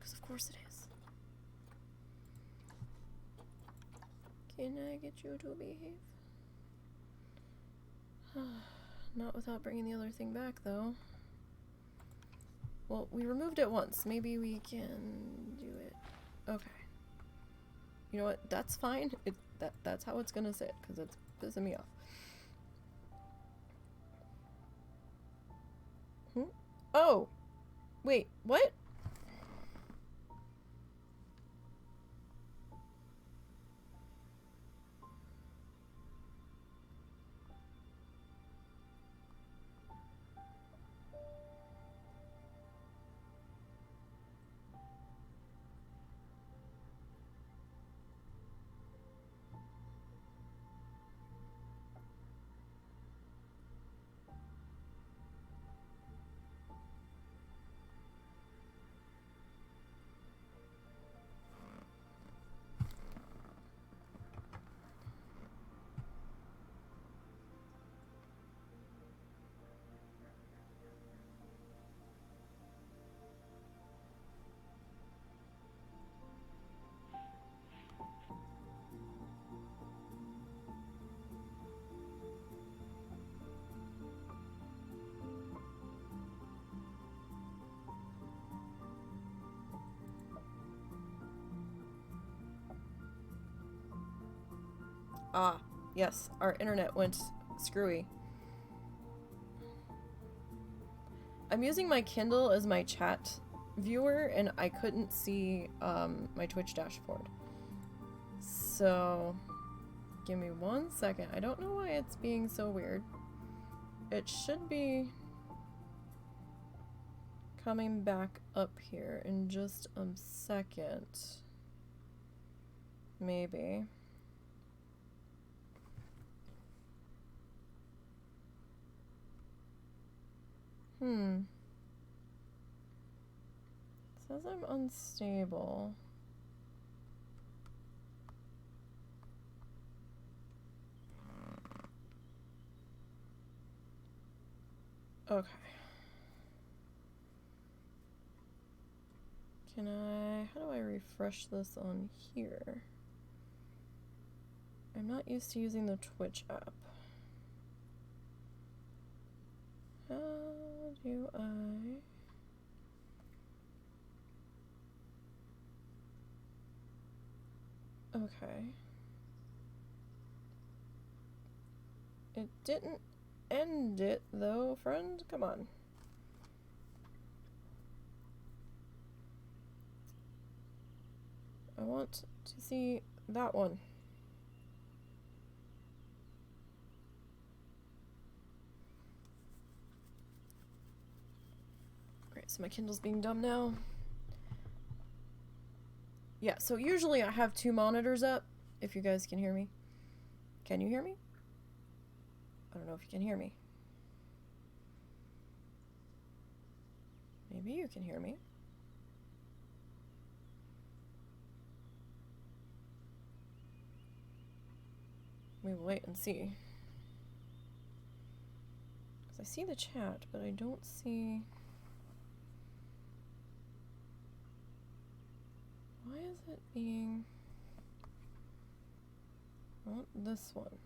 because of course it is. Can I get you to behave? Not without bringing the other thing back, though. Well, we removed it once. Maybe we can do it. Okay. You know what? That's fine. That's how it's gonna sit, because it's pissing me off. Oh! Wait, what? Ah, yes, our internet went screwy. I'm using my Kindle as my chat viewer, and I couldn't see my Twitch dashboard. So, give me 1 second. I don't know why it's being so weird. It should be coming back up here in just a second. Maybe. It says I'm unstable. Okay. How do I refresh this on here? I'm not used to using the Twitch app. How do I... Okay. It didn't end it, though, friend. Come on. I want to see that one. Alright, so my Kindle's being dumb now. Yeah, so usually I have 2 monitors up, if you guys can hear me. Can you hear me? I don't know if you can hear me. Maybe you can hear me. We will wait and see. Because I see the chat, but I don't see... Why is it being... I want this one.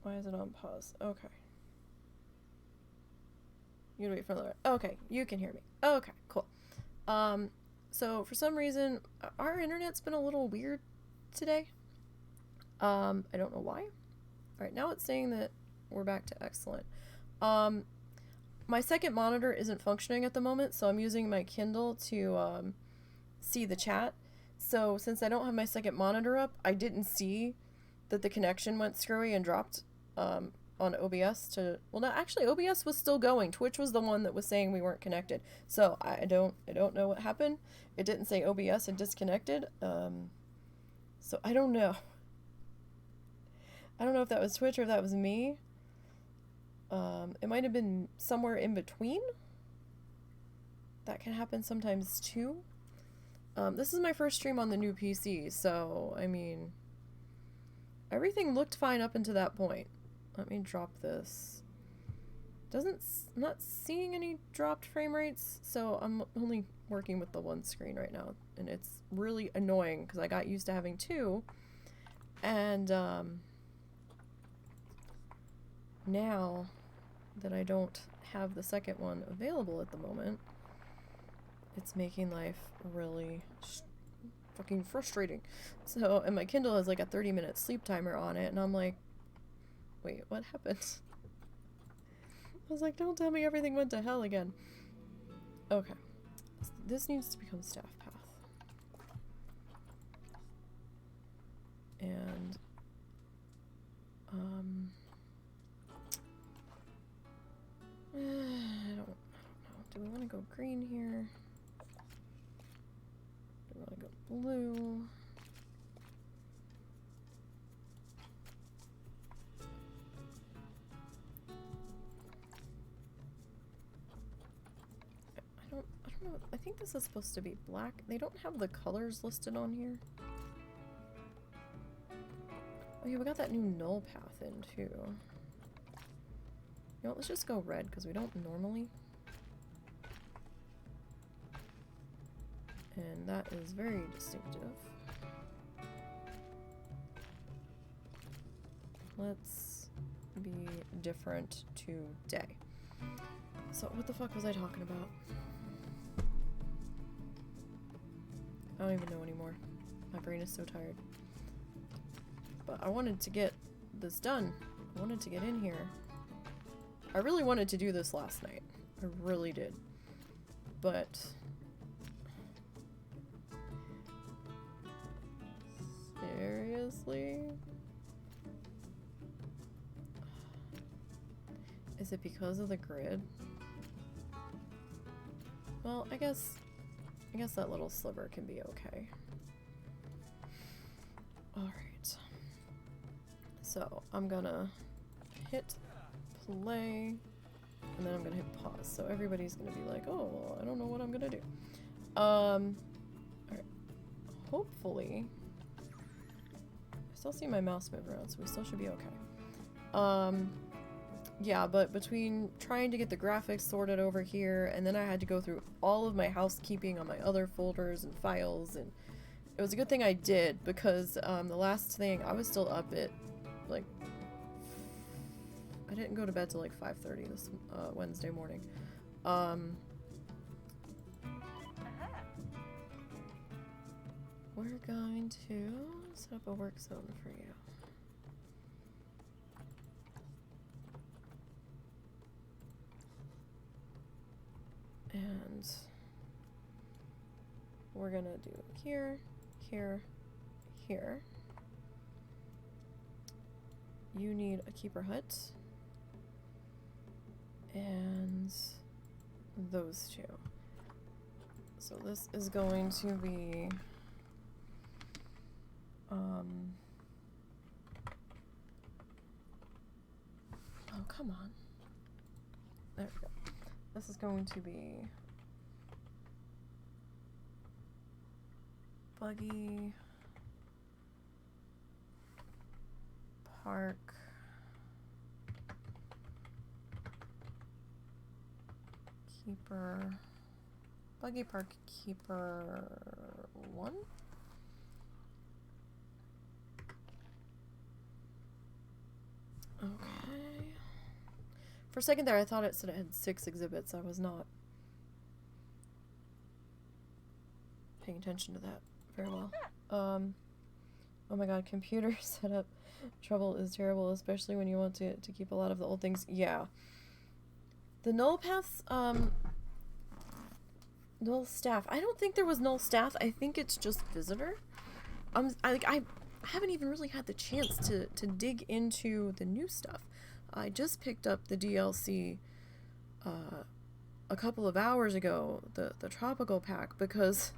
Why is it on pause? Okay. You gotta wait for another... Okay, you can hear me. Okay, cool. So for some reason, our internet's been a little weird today. I don't know why. Alright, now it's saying that we're back to excellent. My second monitor isn't functioning at the moment, so I'm using my Kindle to see the chat. So since I don't have my second monitor up, I didn't see that the connection went screwy and dropped on OBS to... Well, no, actually OBS was still going. Twitch was the one that was saying we weren't connected. So I don't know what happened. It didn't say OBS and disconnected. So I don't know. I don't know if that was Twitch or if that was me. It might have been somewhere in between. That can happen sometimes too. This is my first stream on the new PC, so, I mean, everything looked fine up until that point. Let me drop this. I'm not seeing any dropped frame rates, so I'm only working with the one screen right now, and it's really annoying because I got used to having two, and now that I don't have the second one available at the moment, it's making life really fucking frustrating. So, and my Kindle has like a 30-minute sleep timer on it, and I'm like, wait, what happened? I was like, don't tell me everything went to hell again. Okay. This needs to become staff path. And, I don't know. Do we want to go green here? Do we want to go blue? I don't know. I think this is supposed to be black. They don't have the colors listed on here. Oh yeah, we got that new null path in too. You know what, let's just go red because we don't normally. And that is very distinctive. Let's be different today. So what the fuck was I talking about? I don't even know anymore. My brain is so tired. But I wanted to get this done. I wanted to get in here. I really wanted to do this last night. I really did. But seriously? Is it because of the grid? Well, I guess that little sliver can be okay. Alright. So, I'm gonna hit play, and then I'm gonna hit pause. So everybody's gonna be like, oh, well, I don't know what I'm gonna do. Alright. Hopefully, I still see my mouse move around, so we still should be okay. Yeah, but between trying to get the graphics sorted over here, and then I had to go through all of my housekeeping on my other folders and files, and it was a good thing I did, because the last thing, I was still up at, like, I didn't go to bed till like 5:30 this Wednesday morning. We're going to set up a work zone for you. And we're gonna do here, here, here. You need a keeper hut. And those two. So this is going to be oh, come on. There we go. This is going to be buggy, park, keeper, buggy park keeper 1. Okay. For a second there, I thought it said it had 6 exhibits. I was not paying attention to that very well. Oh my god, computer setup trouble is terrible, especially when you want to keep a lot of the old things. Yeah. The null paths, null staff. I don't think there was null staff. I think it's just visitor. I haven't even really had the chance to dig into the new stuff. I just picked up the DLC a couple of hours ago, the tropical pack, because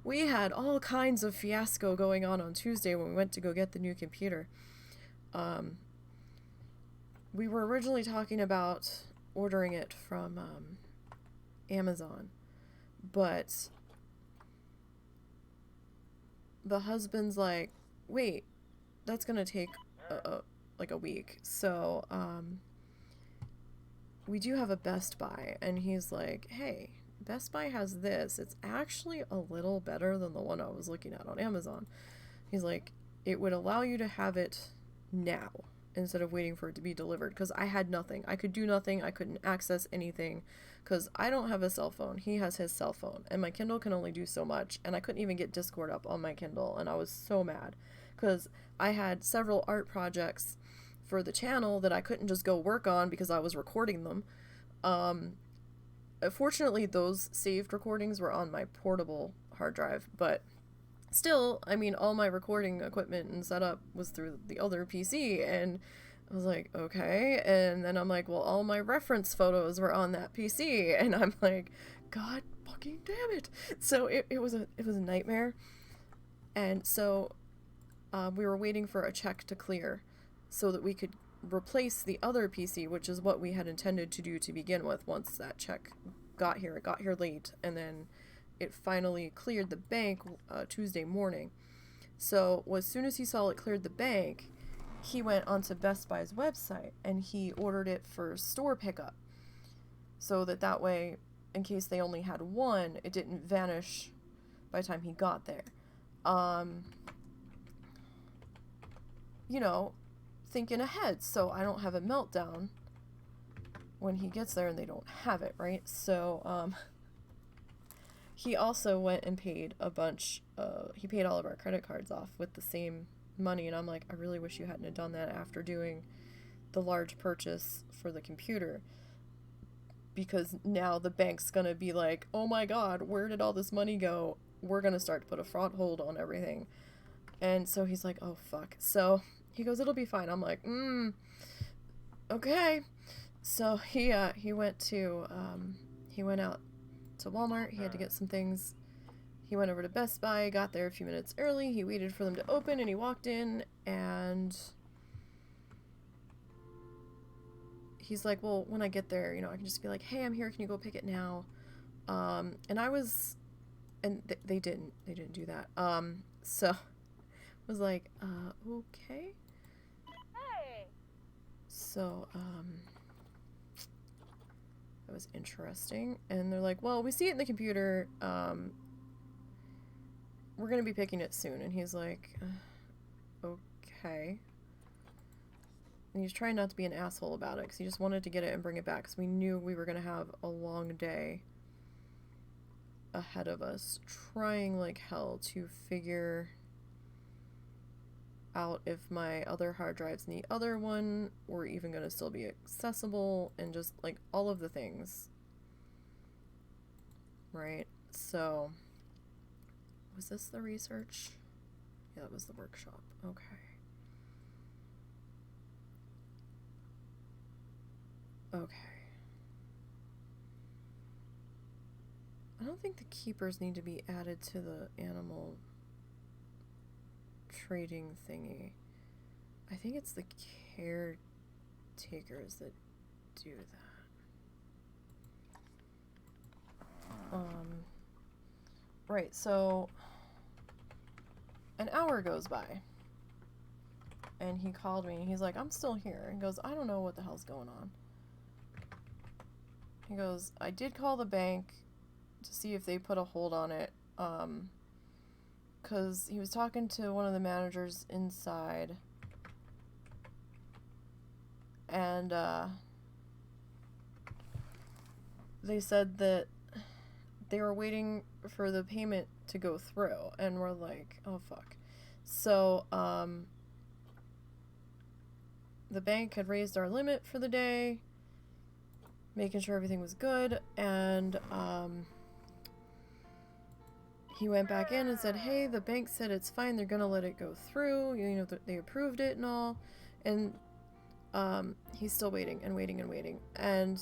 we had all kinds of fiasco going on Tuesday when we went to go get the new computer. We were originally talking about ordering it from Amazon, but the husband's like, wait, that's gonna take like a week. So we do have a Best Buy. And he's like, hey, Best Buy has this. It's actually a little better than the one I was looking at on Amazon. He's like, it would allow you to have it now instead of waiting for it to be delivered, because I had nothing. I could do nothing. I couldn't access anything because I don't have a cell phone. He has his cell phone, and my Kindle can only do so much, and I couldn't even get Discord up on my Kindle, and I was so mad because I had several art projects for the channel that I couldn't just go work on because I was recording them. Fortunately, those saved recordings were on my portable hard drive, but still, I mean, all my recording equipment and setup was through the other PC, and I was like, okay. And then I'm like, well, all my reference photos were on that PC, and I'm like, God fucking damn it. So it was a nightmare. And so we were waiting for a check to clear so that we could replace the other PC, which is what we had intended to do to begin with. Once that check got here, it got here late, and then it finally cleared the bank Tuesday morning. So as soon as he saw it cleared the bank, he went onto Best Buy's website and he ordered it for store pickup, so that way, in case they only had one, it didn't vanish by the time he got there. You know, thinking ahead so I don't have a meltdown when he gets there and they don't have it, right? So he also went and paid a bunch, he paid all of our credit cards off with the same money, and I'm like, I really wish you hadn't have done that after doing the large purchase for the computer, because now the bank's gonna be like, oh my god, where did all this money go? We're gonna start to put a fraud hold on everything. And so he's like, oh fuck. So he goes, it'll be fine. I'm like, okay. So he went out to Walmart. He had to get some things. He went over to Best Buy, got there a few minutes early. He waited for them to open, and he walked in, and he's like, well, when I get there, you know, I can just be like, hey, I'm here. Can you go pick it now? And I was, and they didn't do that. So I was like, okay. Hey. So, that was interesting. And they're like, well, we see it in the computer. We're going to be picking it soon. And he's like, okay. And he's trying not to be an asshole about it, because he just wanted to get it and bring it back, because we knew we were going to have a long day ahead of us, trying like hell to figure out if my other hard drives in the other one were even going to still be accessible, and just like all of the things, right? So was this the research? Yeah, that was the workshop. Okay. Okay. I don't think the keepers need to be added to the animal trading thingy. I think it's the caretakers that do that. Right, so an hour goes by, and he called me. He's like, I'm still here. He goes, I don't know what the hell's going on. He goes, I did call the bank to see if they put a hold on it, because he was talking to one of the managers inside, and they said that they were waiting for the payment to go through, and we're like, oh fuck. So the bank had raised our limit for the day, making sure everything was good, and he went back in and said, hey, the bank said it's fine, they're gonna let it go through, you know, they approved it and all, and he's still waiting and waiting and waiting, and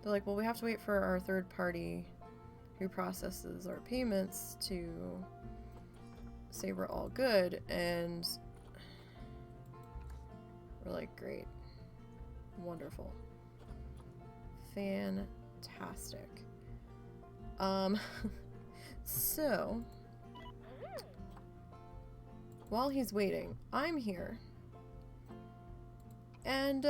they're like, well, we have to wait for our third party who processes our payments to say we're all good, and we're like, great, wonderful, fantastic. So while he's waiting, I'm here, and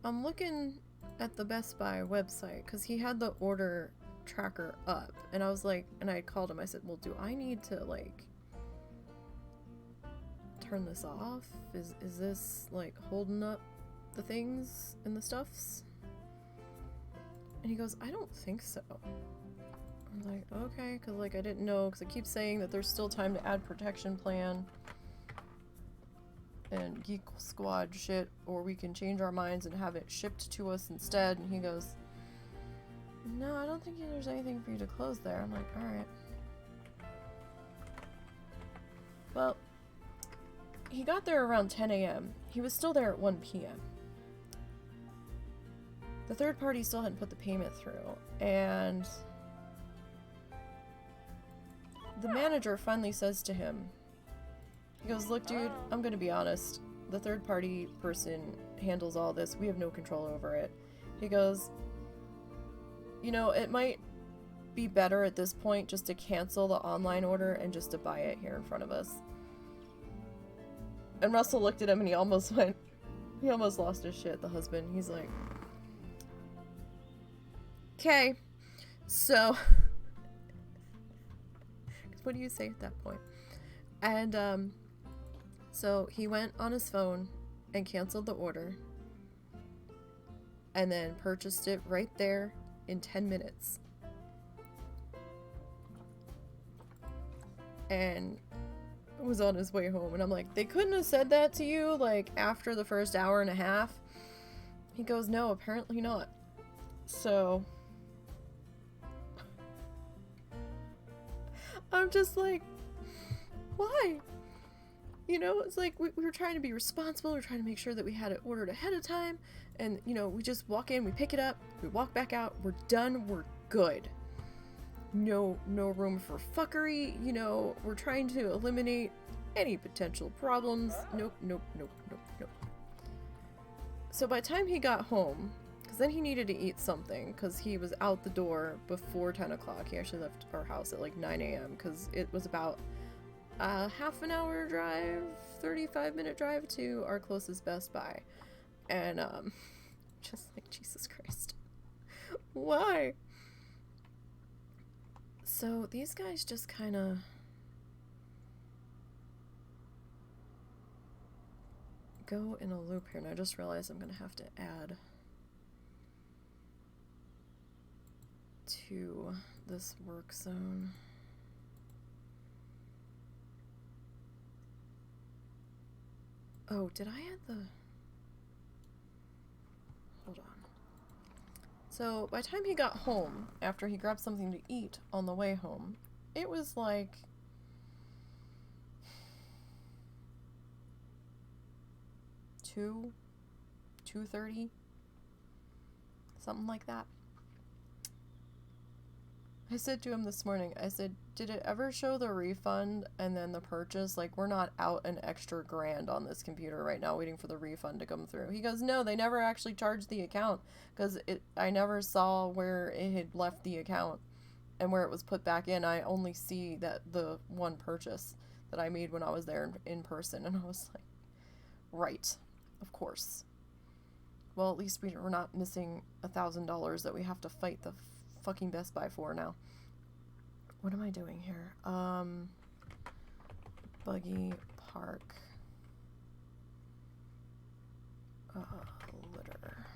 I'm looking at the Best Buy website because he had the order tracker up, and I was like, and I called him. I said, well, do I need to like turn this off? Is this like holding up the things and the stuffs? And he goes, I don't think so. I'm like, okay, because like I didn't know, because it keeps saying that there's still time to add protection plan and Geek Squad shit, or we can change our minds and have it shipped to us instead. And he goes, no, I don't think there's anything for you to close there. I'm like, alright. Well, he got there around 10 a.m. He was still there at 1 p.m. The third party still hadn't put the payment through, and the manager finally says to him, he goes, look dude, I'm gonna be honest, the third party person handles all this, we have no control over it. He goes, you know, it might be better at this point just to cancel the online order and just to buy it here in front of us. And Russell looked at him and he almost lost his shit, the husband. He's like, okay, so what do you say at that point? And so he went on his phone and canceled the order and then purchased it right there in 10 minutes. And was on his way home, and I'm like, they couldn't have said that to you like after the first hour and a half? He goes, no, apparently not. So I'm just like, why? You know, it's like we were trying to be responsible, we were trying to make sure that we had it ordered ahead of time, and you know, we just walk in, we pick it up, we walk back out, we're done, we're good. No room for fuckery, you know, we're trying to eliminate any potential problems. Nope. So by the time he got home, because then he needed to eat something, because he was out the door before 10 o'clock. He actually left our house at like 9 a.m. because it was about a half an hour drive, 35-minute drive to our closest Best Buy. And, just like, Jesus Christ. Why? So these guys just kind of go in a loop here, and I just realized I'm going to have to add to this work zone. Oh, did I add the... Hold on. So, by the time he got home, after he grabbed something to eat on the way home, it was like 2:30, something like that. I said to him this morning, I said, did it ever show the refund and then the purchase? Like, we're not out an extra grand on this computer right now waiting for the refund to come through. He goes, no, they never actually charged the account because I never saw where it had left the account and where it was put back in. I only see that the one purchase that I made when I was there in person. And I was like, right, of course. Well, at least we're not missing $1,000 that we have to fight the fucking Best Buy for now. What am I doing here? Buggy park. Litter.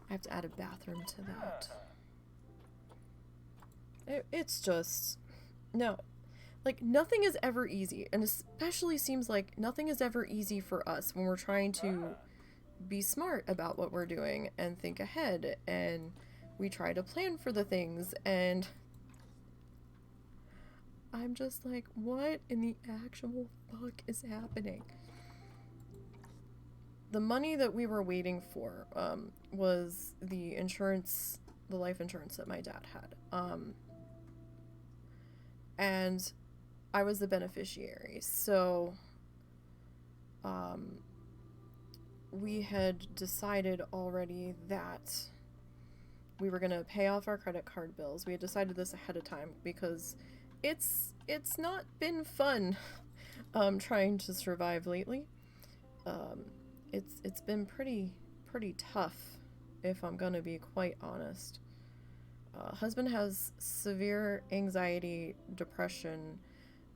I have to add a bathroom to that. It's just... No. Like, nothing is ever easy. And especially seems like nothing is ever easy for us when we're trying to be smart about what we're doing and think ahead, and we try to plan for the things, and I'm just like, what in the actual fuck is happening? The money that we were waiting for was the insurance, the life insurance that my dad had, and I was the beneficiary, so we had decided already that we were going to pay off our credit card bills. We had decided this ahead of time because it's not been fun trying to survive lately. it's been pretty tough, if I'm gonna be quite honest. Husband has severe anxiety, depression,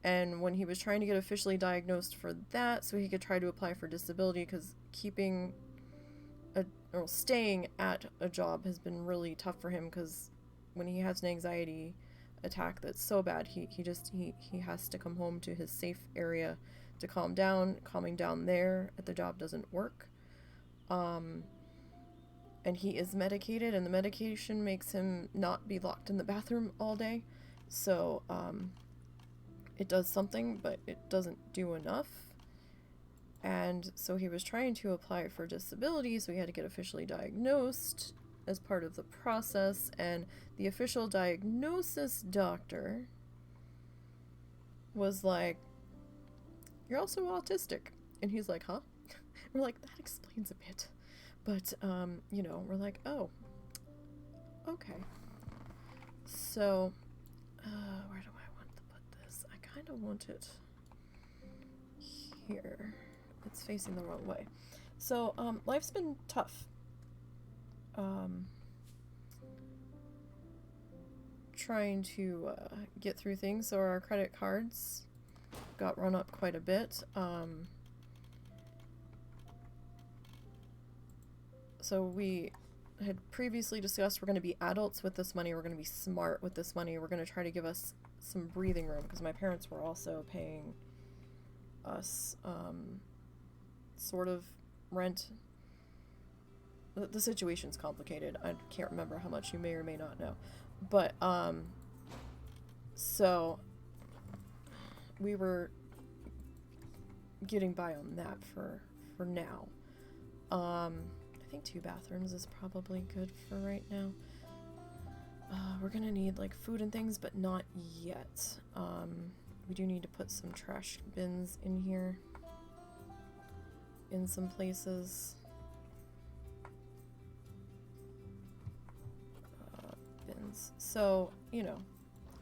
and when he was trying to get officially diagnosed for that so he could try to apply for disability, because staying at a job has been really tough for him, because when he has an anxiety attack that's so bad, he has to come home to his safe area to calm down. Calming down there at the job doesn't work. And he is medicated, and the medication makes him not be locked in the bathroom all day. So, it does something, but it doesn't do enough. And so he was trying to apply for disability, so he had to get officially diagnosed as part of the process, and the official diagnosis doctor was like, "You're also autistic." And he's like, "Huh?" We're like, "That explains a bit." But, you know, we're like, "Oh, okay." So, where do I want to put this? I kind of want it here. It's facing the wrong way. So, life's been tough. Trying to get through things, so our credit cards got run up quite a bit. So we had previously discussed we're going to be adults with this money, we're going to be smart with this money, we're going to try to give us some breathing room, because my parents were also paying us sort of rent. The situation's complicated. I can't remember how much, you may or may not know. But, so we were getting by on that for now. I think 2 bathrooms is probably good for right now. We're gonna need, like, food and things, but not yet. We do need to put some trash bins in here. In some places. Bins. So, you know,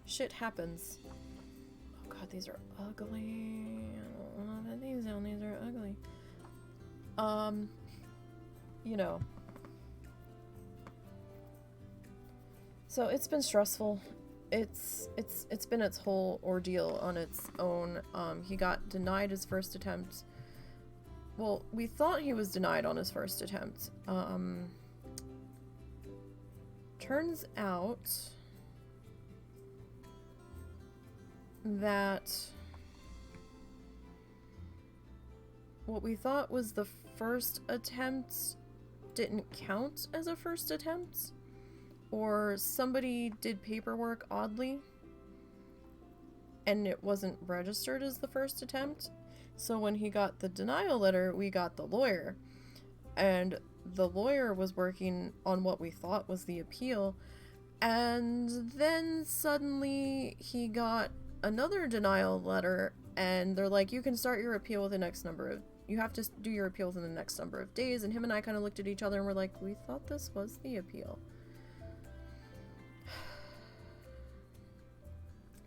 shit happens. Oh god, these are ugly. I don't want to put these down, these are ugly. You know. So it's been stressful. It's been its whole ordeal on its own. He got denied his first attempt. Well, we thought he was denied on his first attempt. Turns out that what we thought was the first attempt didn't count as a first attempt, or somebody did paperwork oddly and it wasn't registered as the first attempt. So when he got the denial letter, we got the lawyer, and the lawyer was working on what we thought was the appeal, and then suddenly he got another denial letter, and they're like, you can start your appeal with the next number of, you have to do your appeal within the next number of days. And him and I kind of looked at each other and we're like, we thought this was the appeal.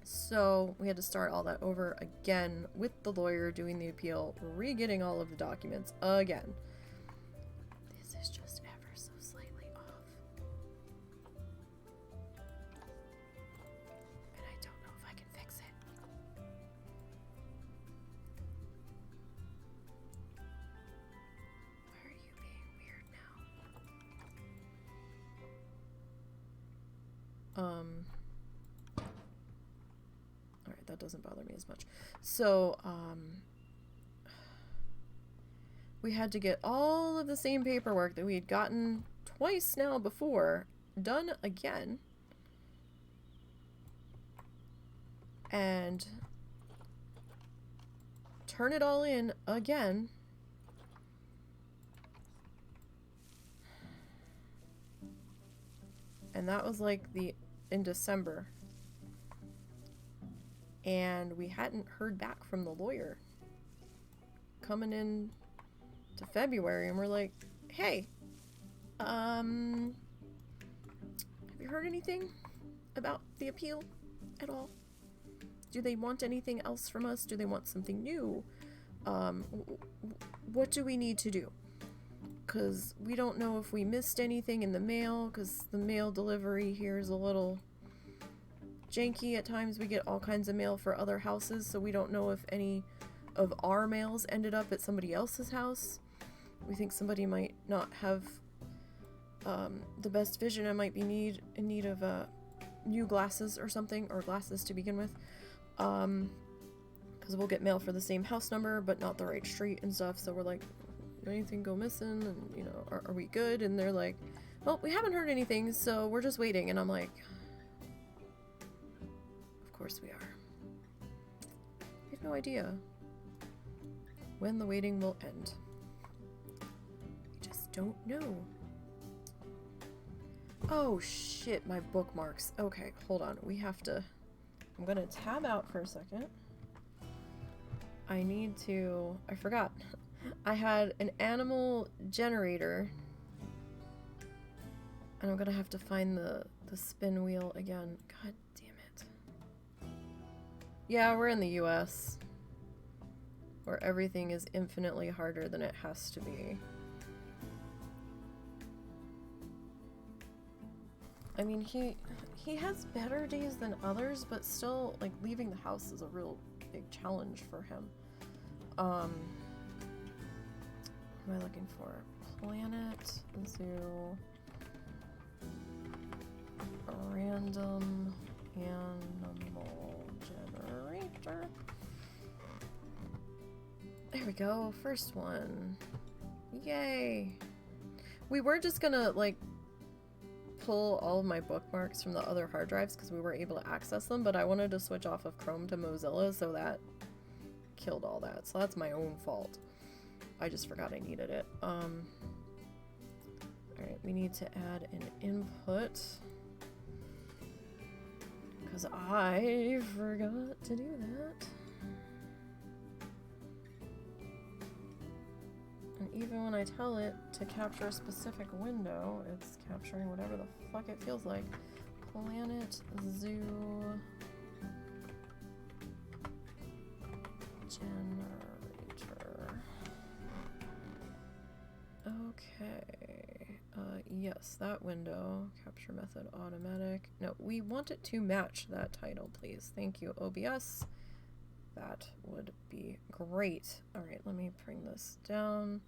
So we had to start all that over again with the lawyer doing the appeal, re-getting all of the documents again. This is just ever so slightly off. And I don't know if I can fix it. Why are you being weird now? Alright, that doesn't bother me as much. So, we had to get all of the same paperwork that we had gotten twice now before done again. And turn it all in again. And that was like in December. And we hadn't heard back from the lawyer. Coming in to February, and we're like, hey, have you heard anything about the appeal at all? Do they want anything else from us? Do they want something new? What do we need to do? because we don't know if we missed anything in the mail, because the mail delivery here is a little janky at times. We get all kinds of mail for other houses, so we don't know if any of our mails ended up at somebody else's house. We think somebody might not have the best vision and might be in need of new glasses or something, or glasses to begin with. Because we'll get mail for the same house number, but not the right street and stuff, so we're like, did anything go missing? And, you know, are we good? And they're like, well, we haven't heard anything, so we're just waiting. And I'm like, of course we are. We have no idea when the waiting will end. We just don't know. Oh shit, my bookmarks. Okay, hold on. We have to... I'm gonna tab out for a second. I need to... I forgot. I had an animal generator. And I'm gonna have to find the spin wheel again. God damn it. Yeah, we're in the US. Where everything is infinitely harder than it has to be. I mean, he has better days than others, but still, like, leaving the house is a real big challenge for him. What am I looking for? Planet, zoo, random animal generator. There we go, first one. Yay! We were just gonna, like, pull all of my bookmarks from the other hard drives because we were able to access them, but I wanted to switch off of Chrome to Mozilla, so that killed all that. So that's my own fault. I just forgot I needed it. Alright, we need to add an input because I forgot to do that. And even when I tell it to capture a specific window, it's capturing whatever the fuck it feels like. Planet Zoo Generator. Okay. Yes, that window. Capture method automatic. No, we want it to match that title, please. Thank you, OBS. That would be great. Alright, let me bring this down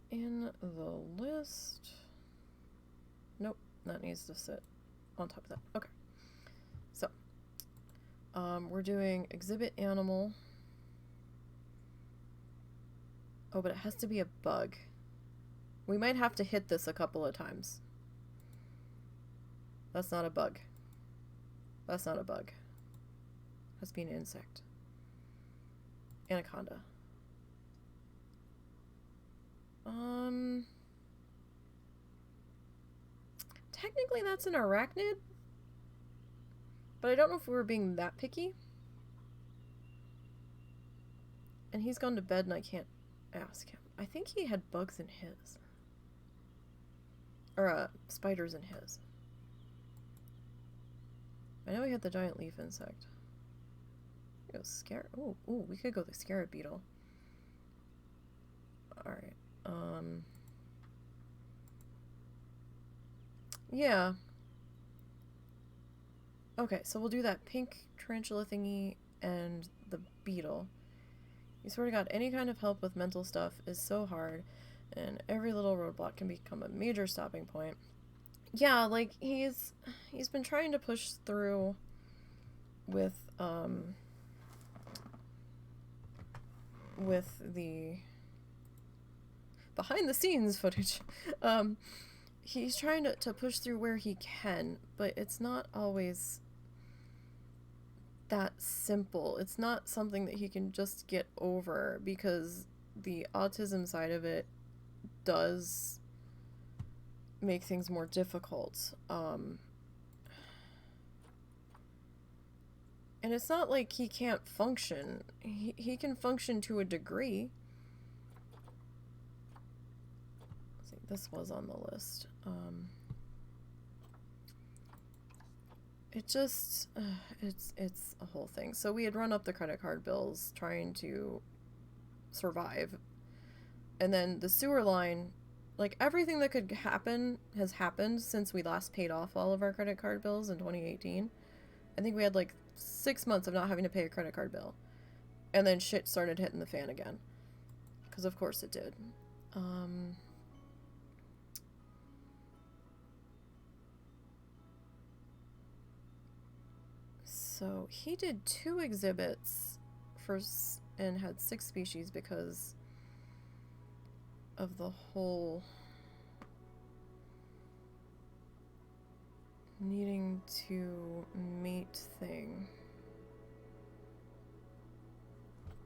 in the list. Nope, that needs to sit on top of that. Okay. So, we're doing exhibit animal. Oh, but it has to be a bug. We might have to hit this a couple of times. That's not a bug. That's not a bug. It has to be an insect. Anaconda. Technically that's an arachnid, but I don't know if we were being that picky. And he's gone to bed and I can't ask him. I think he had bugs in his. Or, spiders in his. I know he had the giant leaf insect. Go scare. Ooh, we could go the scarab beetle. Alright. Yeah. Okay, so we'll do that pink tarantula thingy and the beetle. You swear to God, any kind of help with mental stuff is so hard, and every little roadblock can become a major stopping point. Yeah, like, he's been trying to push through with the behind the scenes footage. He's trying to push through where he can, but it's not always that simple. It's not something that he can just get over, because the autism side of it does make things more difficult. And it's not like he can't function. He can function to a degree. Let's see, this was on the list. It just, it's a whole thing. So we had run up the credit card bills trying to survive. And then the sewer line like, everything that could happen has happened since we last paid off all of our credit card bills in 2018. I think we had, like, 6 months of not having to pay a credit card bill. And then shit started hitting the fan again. Because of course it did. So he did 2 exhibits and had 6 species because of the whole needing to mate thing.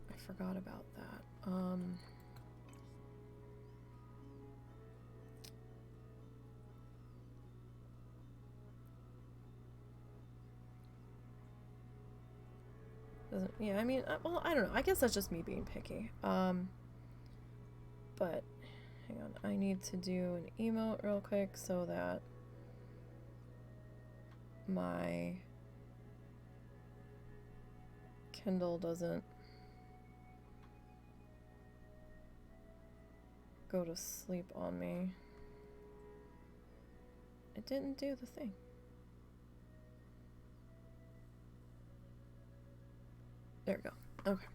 I forgot about that. Yeah, I mean, well, I don't know. I guess that's just me being picky. But hang on, I need to do an emote real quick so that my Kindle doesn't go to sleep on me. It didn't do the thing. There we go. Okay.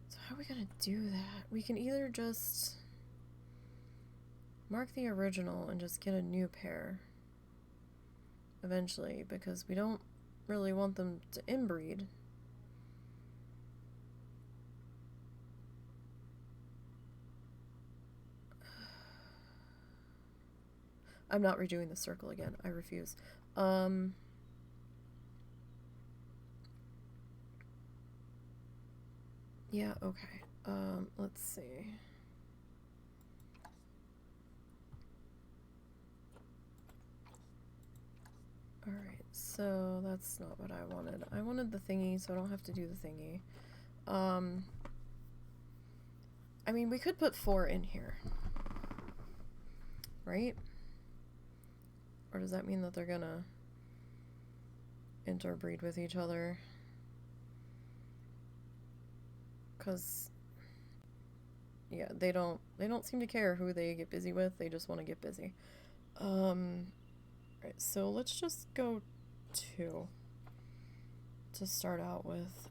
So how are we gonna do that? We can either just mark the original and just get a new pair eventually, because we don't really want them to inbreed. I'm not redoing the circle again. I refuse. Yeah, okay. Let's see. Alright, so that's not what I wanted. I wanted the thingy, so I don't have to do the thingy. I mean, we could put 4 in here. Right? Or does that mean that they're gonna interbreed with each other? Because, yeah, they don't seem to care who they get busy with. They just want to get busy. Right, so let's just go 2 to start out with.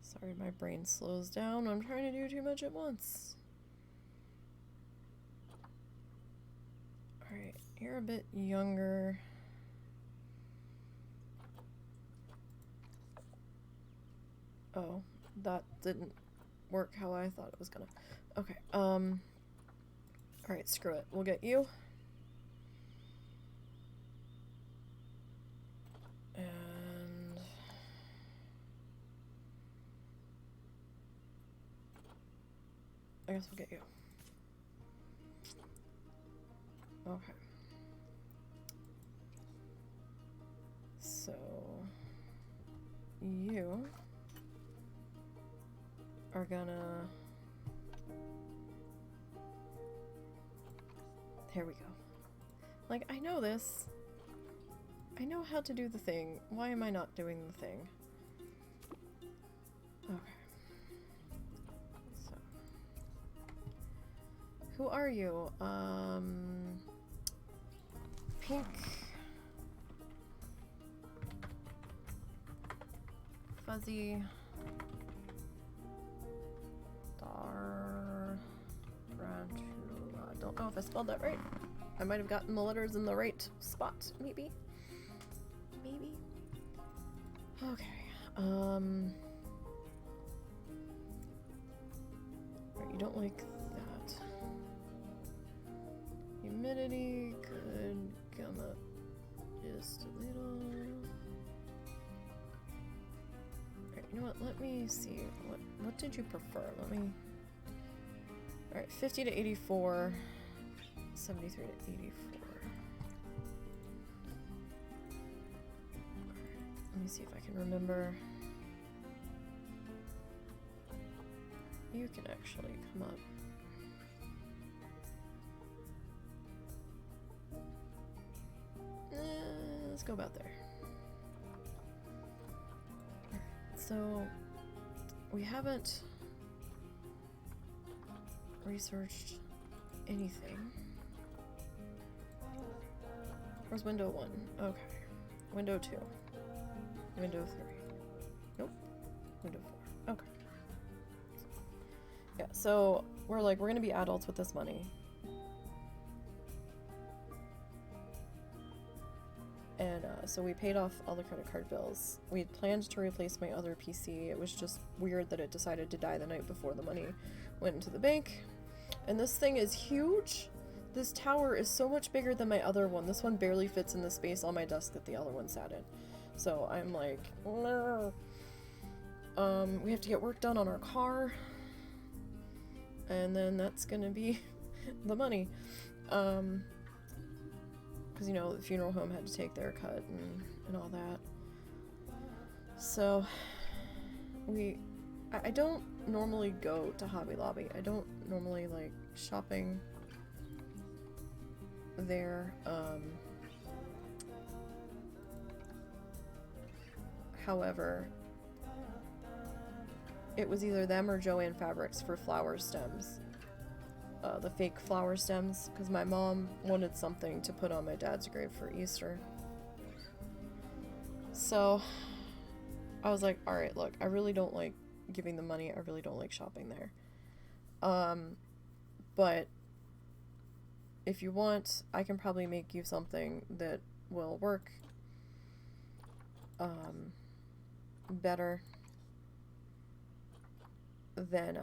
Sorry, my brain slows down. I'm trying to do too much at once. Alright, you're a bit younger. Oh, that didn't work how I thought it was gonna. Okay, alright, screw it. We'll get you. And I guess we'll get you. Okay. So you are gonna... There we go. Like, I know this. I know how to do the thing. Why am I not doing the thing? Okay. So. Who are you? Pink. Fuzzy. Tarantula. Don't know if I spelled that right. I might have gotten the letters in the right spot, maybe. Maybe. Okay. Right, you don't like that. Humidity could come up just a little. Alright, you know what? Let me see. What did you prefer? Let me. Alright, 50 to 84. 73 to 84. Let me see if I can remember. You can actually come up. Let's go about there. So we haven't researched anything. Where's window 1? Okay. Window 2. Window 3. Nope. Window 4. Okay. Yeah, so we're like, we're gonna be adults with this money. And so we paid off all the credit card bills. We had planned to replace my other PC. It was just weird that it decided to die the night before the money went into the bank. And this thing is huge. This tower is so much bigger than my other one. This one barely fits in the space on my desk that the other one sat in. So I'm like, no. We have to get work done on our car. And then that's gonna be the money. Because, you know, the funeral home had to take their cut and all that. So, I don't normally go to Hobby Lobby. I don't normally like shopping there. However, it was either them or Joann Fabrics for flower stems. The fake flower stems, because my mom wanted something to put on my dad's grave for Easter. So I was like, alright, look, I really don't like giving the money. I really don't like shopping there. But if you want, I can probably make you something that will work better than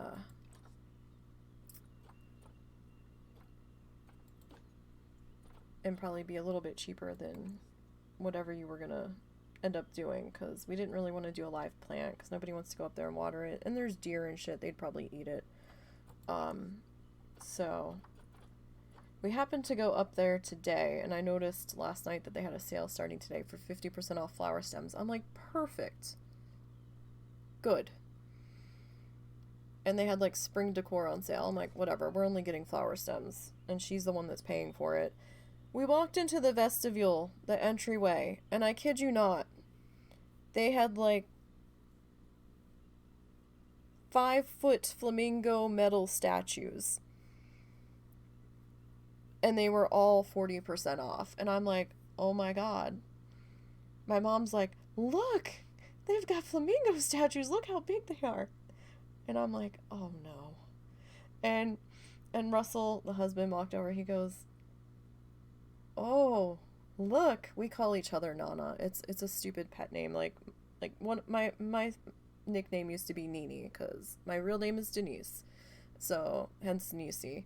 and probably be a little bit cheaper than whatever you were gonna end up doing, because we didn't really want to do a live plant because nobody wants to go up there and water it, and there's deer and shit, they'd probably eat it. So we happened to go up there today, and I noticed last night that they had a sale starting today for 50% off flower stems. I'm like, perfect. Good. And they had like spring decor on sale. I'm like, whatever, we're only getting flower stems, and she's the one that's paying for it. We walked into the vestibule, the entryway, and I kid you not, they had like 5-foot flamingo metal statues. And they were all 40% off. And I'm like, oh my god. My mom's like, look, they've got flamingo statues. Look how big they are. And I'm like, oh no. And Russell, the husband, walked over. He goes, oh, look. We call each other Nana. It's a stupid pet name. Like one my nickname used to be Nini because my real name is Denise. So hence Nisey.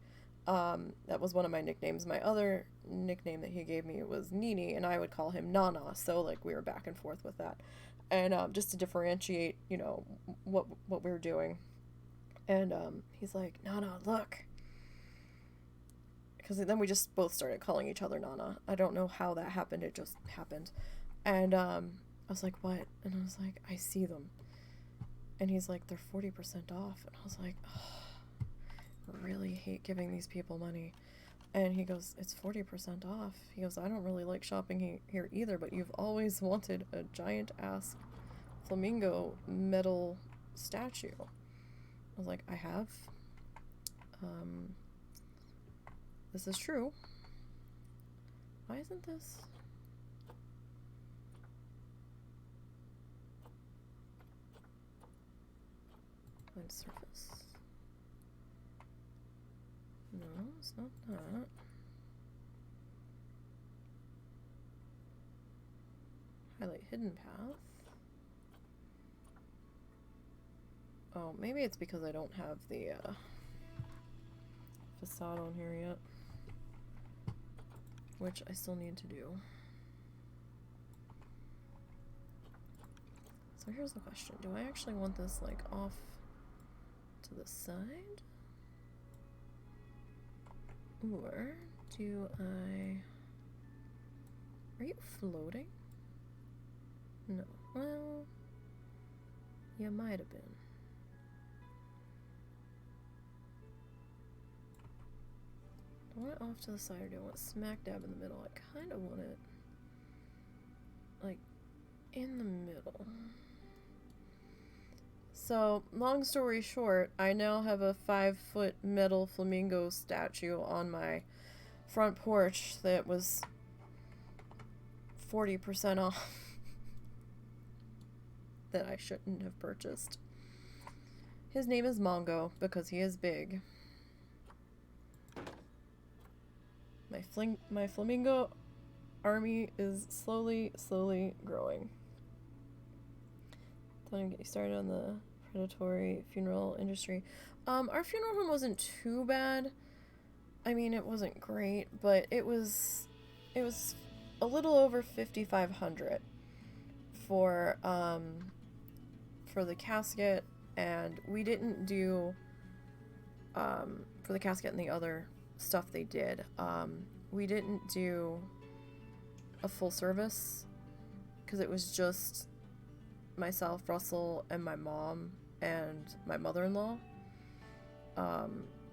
That was one of my nicknames. My other nickname that he gave me was Nini, and I would call him Nana. So like we were back and forth with that, and just to differentiate, you know, what we were doing. And he's like, Nana, look, because then we just both started calling each other Nana. I don't know how that happened. It just happened. And I was like, what? And I was like, I see them. And he's like, they're 40% off. And I was like, oh, I really hate giving these people money. And he goes, it's 40% off. He goes, I don't really like shopping here either, but you've always wanted a giant ass flamingo metal statue. I was like, I have. This is true. Why isn't this? Blend surface. No, it's not that. Highlight hidden path. Oh, maybe it's because I don't have the facade on here yet, which I still need to do. So here's the question. Do I actually want this like off to the side? Or do I... Are you floating? No. Well, you might have been. Do I want it off to the side or do I want it smack dab in the middle? I kind of want it like in the middle. So, long story short, I now have a 5-foot metal flamingo statue on my front porch that was 40% off that I shouldn't have purchased. His name is Mongo because he is big. My flamingo army is slowly growing. Don't even get you started on the predatory funeral industry. Our funeral home wasn't too bad. I mean, it wasn't great, but it was a little over $5,500 for the casket, and we didn't do for the casket and the other stuff they did. We didn't do a full service because it was just myself, Russell, and my mom and my mother-in-law.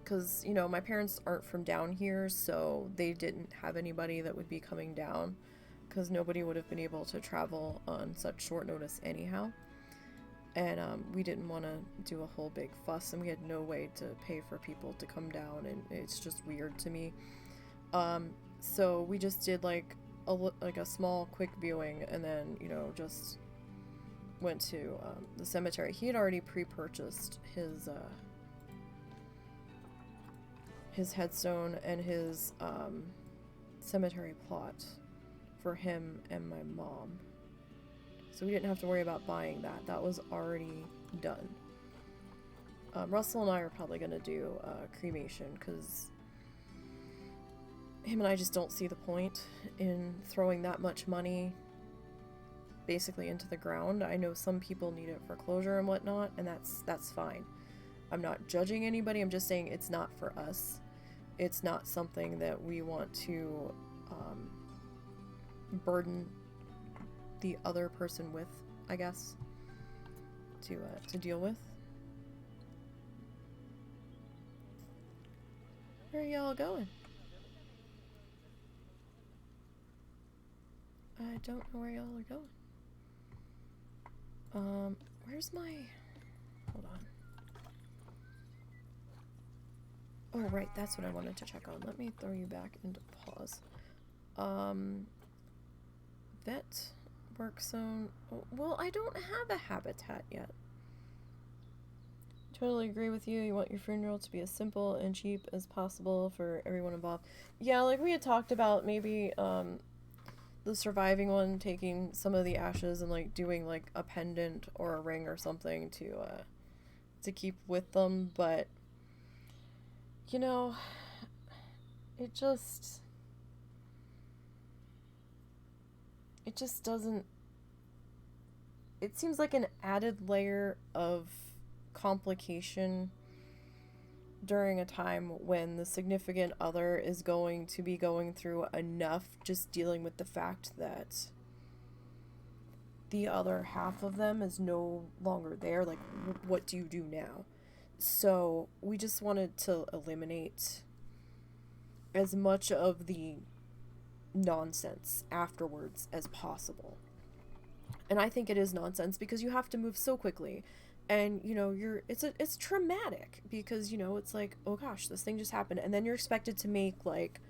Because, you know, my parents aren't from down here, so they didn't have anybody that would be coming down because nobody would have been able to travel on such short notice anyhow. And we didn't want to do a whole big fuss, and we had no way to pay for people to come down, and it's just weird to me. So we just did like a small quick viewing, and then, you know, just went to the cemetery. He had already pre-purchased his headstone and his cemetery plot for him and my mom. So we didn't have to worry about buying that. That was already done. Russell and I are probably going to do cremation because him and I just don't see the point in throwing that much money basically into the ground. I know some people need it for closure and whatnot, and that's fine. I'm not judging anybody. I'm just saying it's not for us. It's not something that we want to burden the other person with, I guess, to deal with. Where are y'all going? I don't know where y'all are going. Where's my... Hold on. Oh, right, that's what I wanted to check on. Let me throw you back into pause. Vet work zone. Well, I don't have a habitat yet. Totally agree with you. You want your funeral to be as simple and cheap as possible for everyone involved. Yeah, like we had talked about maybe, the surviving one taking some of the ashes and like doing like a pendant or a ring or something to keep with them, but you know, it just doesn't, it seems like an added layer of complication during a time when the significant other is going to be going through enough just dealing with the fact that the other half of them is no longer there. Like, what do you do now? So we just wanted to eliminate as much of the nonsense afterwards as possible. And I think it is nonsense because you have to move so quickly. And, you know, it's traumatic because, you know, it's like, oh gosh, this thing just happened. And then you're expected to make, like,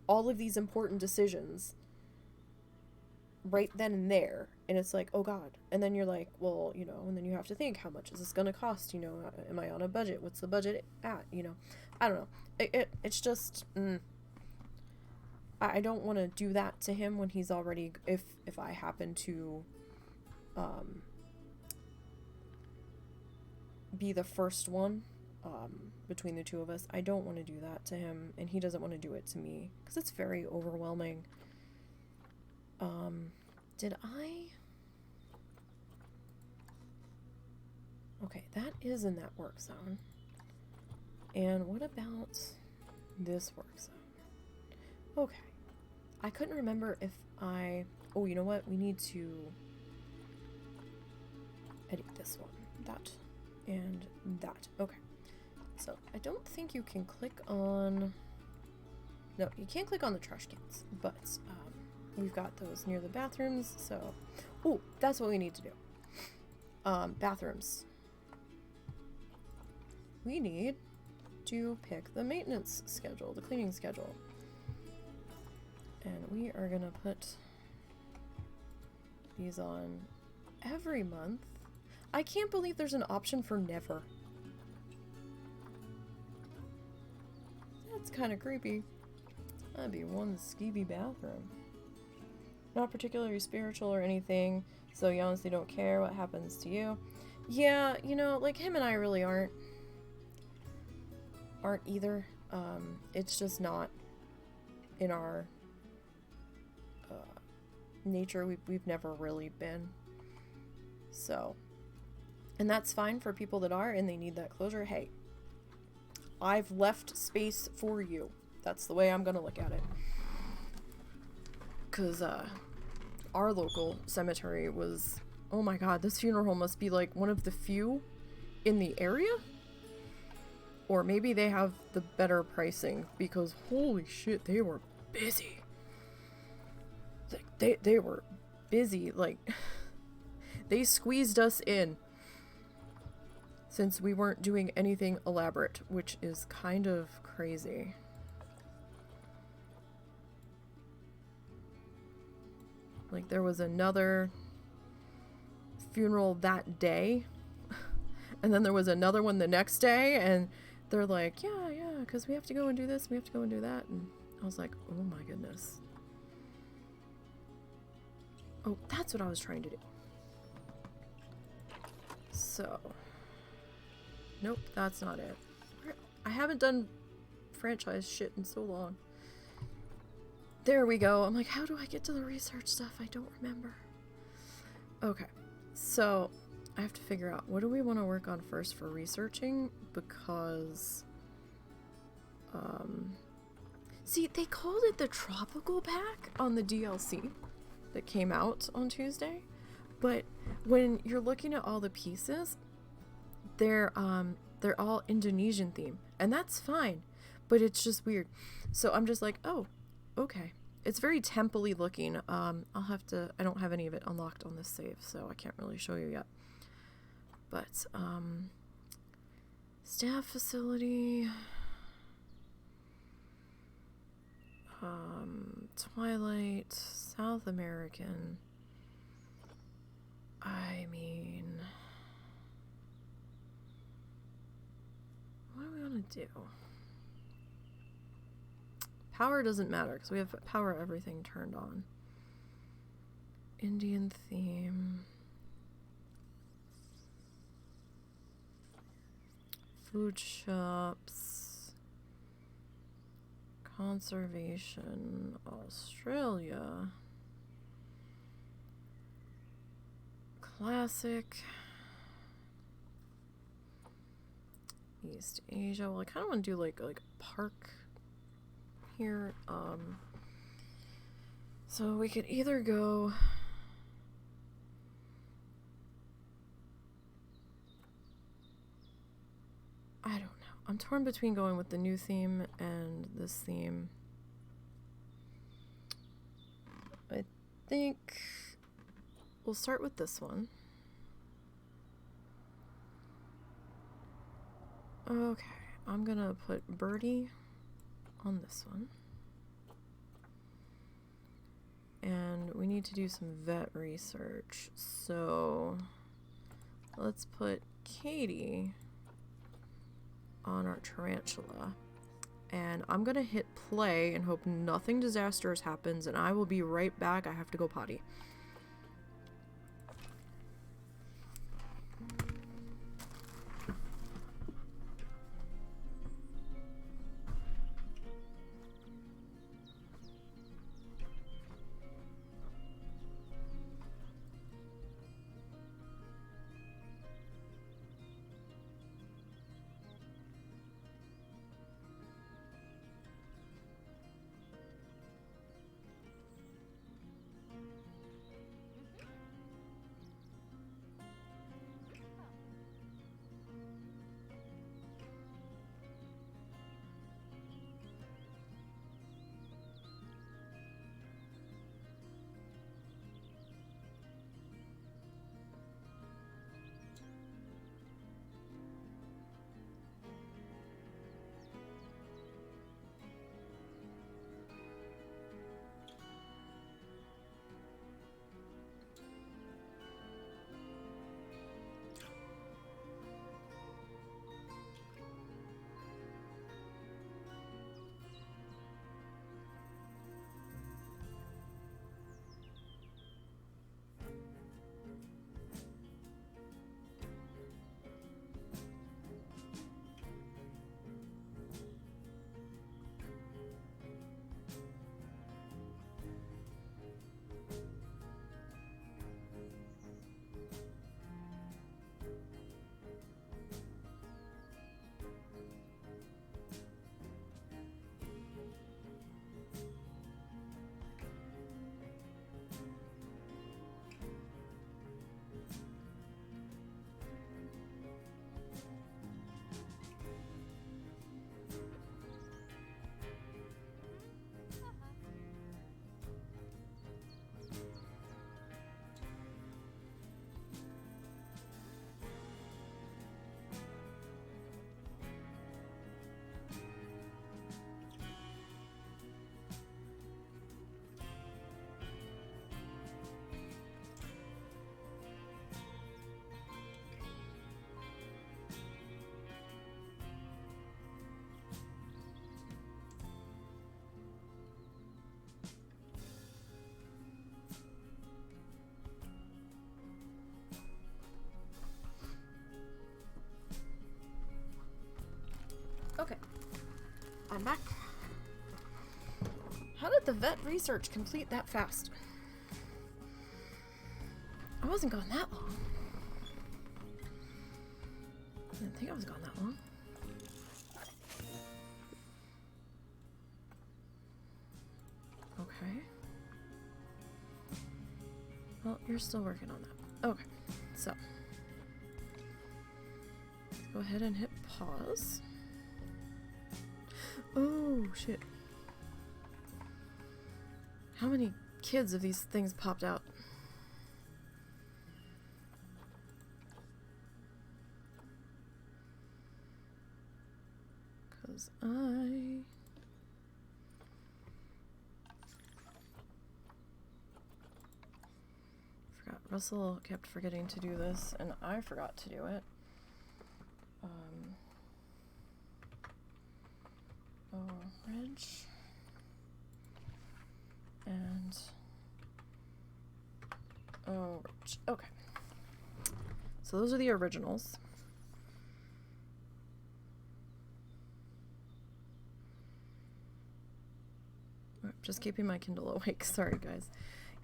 all of these important decisions right then and there. And it's like, oh God. And then you're like, well, you know, and then you have to think, how much is this going to cost? You know, am I on a budget? What's the budget at? You know, I don't know. It's just, I don't want to do that to him when he's already, if I happen to, be the first one between the two of us. I don't want to do that to him, and he doesn't want to do it to me because it's very overwhelming. Did I? Okay, that is in that work zone. And what about this work zone? Okay, I couldn't remember if I... Oh, you know what? We need to edit this one. That and that. Okay. So, I don't think you can click on... No, you can't click on the trash cans, but we've got those near the bathrooms, so... Oh, that's what we need to do. Bathrooms. we need to pick the maintenance schedule, the cleaning schedule. And we are gonna put these on every month. I can't believe there's an option for never. That's kind of creepy. That'd be one skeevy bathroom. Not particularly spiritual or anything, so you honestly don't care what happens to you. Yeah, you know, like him and I really aren't either. It's just not in our nature. We've never really been. So, and that's fine for people that are and they need that closure. Hey, I've left space for you. That's the way I'm gonna look at it. Cause our local cemetery was, oh my god, this funeral home must be like one of the few in the area? Or maybe they have the better pricing, because holy shit, they were busy. Like, they were busy, like, they squeezed us in. Since we weren't doing anything elaborate, which is kind of crazy. Like, there was another funeral that day, and then there was another one the next day, and they're like, yeah, because we have to go and do this, we have to go and do that, and I was like, oh my goodness. Oh, that's what I was trying to do. So, nope, that's not it. I haven't done franchise shit in so long. There we go. I'm like, how do I get to the research stuff? I don't remember. Okay, so I have to figure out, what do we want to work on first for researching? Because, see, they called it the Tropical Pack on the DLC that came out on Tuesday. But when you're looking at all the pieces, they're all Indonesian theme, and that's fine, but it's just weird. So I'm just like, oh, okay. It's very temple-y looking. I'll have to, I don't have any of it unlocked on this save, so I can't really show you yet. But, staff facility, Twilight, South American. I mean, what do we want to do? Power doesn't matter because we have power everything turned on. Indian theme. Food shops. Conservation. Australia. Classic. East Asia. Well, I kind of want to do like a park here. So we could either go I don't know. I'm torn between going with the new theme and this theme. I think we'll start with this one. Okay, I'm gonna put Birdie on this one. And we need to do some vet research. So let's put Katie on our tarantula. And I'm gonna hit play and hope nothing disastrous happens, and I will be right back. I have to go potty. Okay. I'm back. How did the vet research complete that fast? I wasn't gone that long. I didn't think I was gone that long. Okay. Well, you're still working on that. Okay, so. Let's go ahead and hit pause. Oh, shit. How many kids of these things popped out? Because I forgot. Russell kept forgetting to do this, and I forgot to do it. Orange. And orange. Okay. So those are the originals. Just keeping my Kindle awake. Sorry, guys.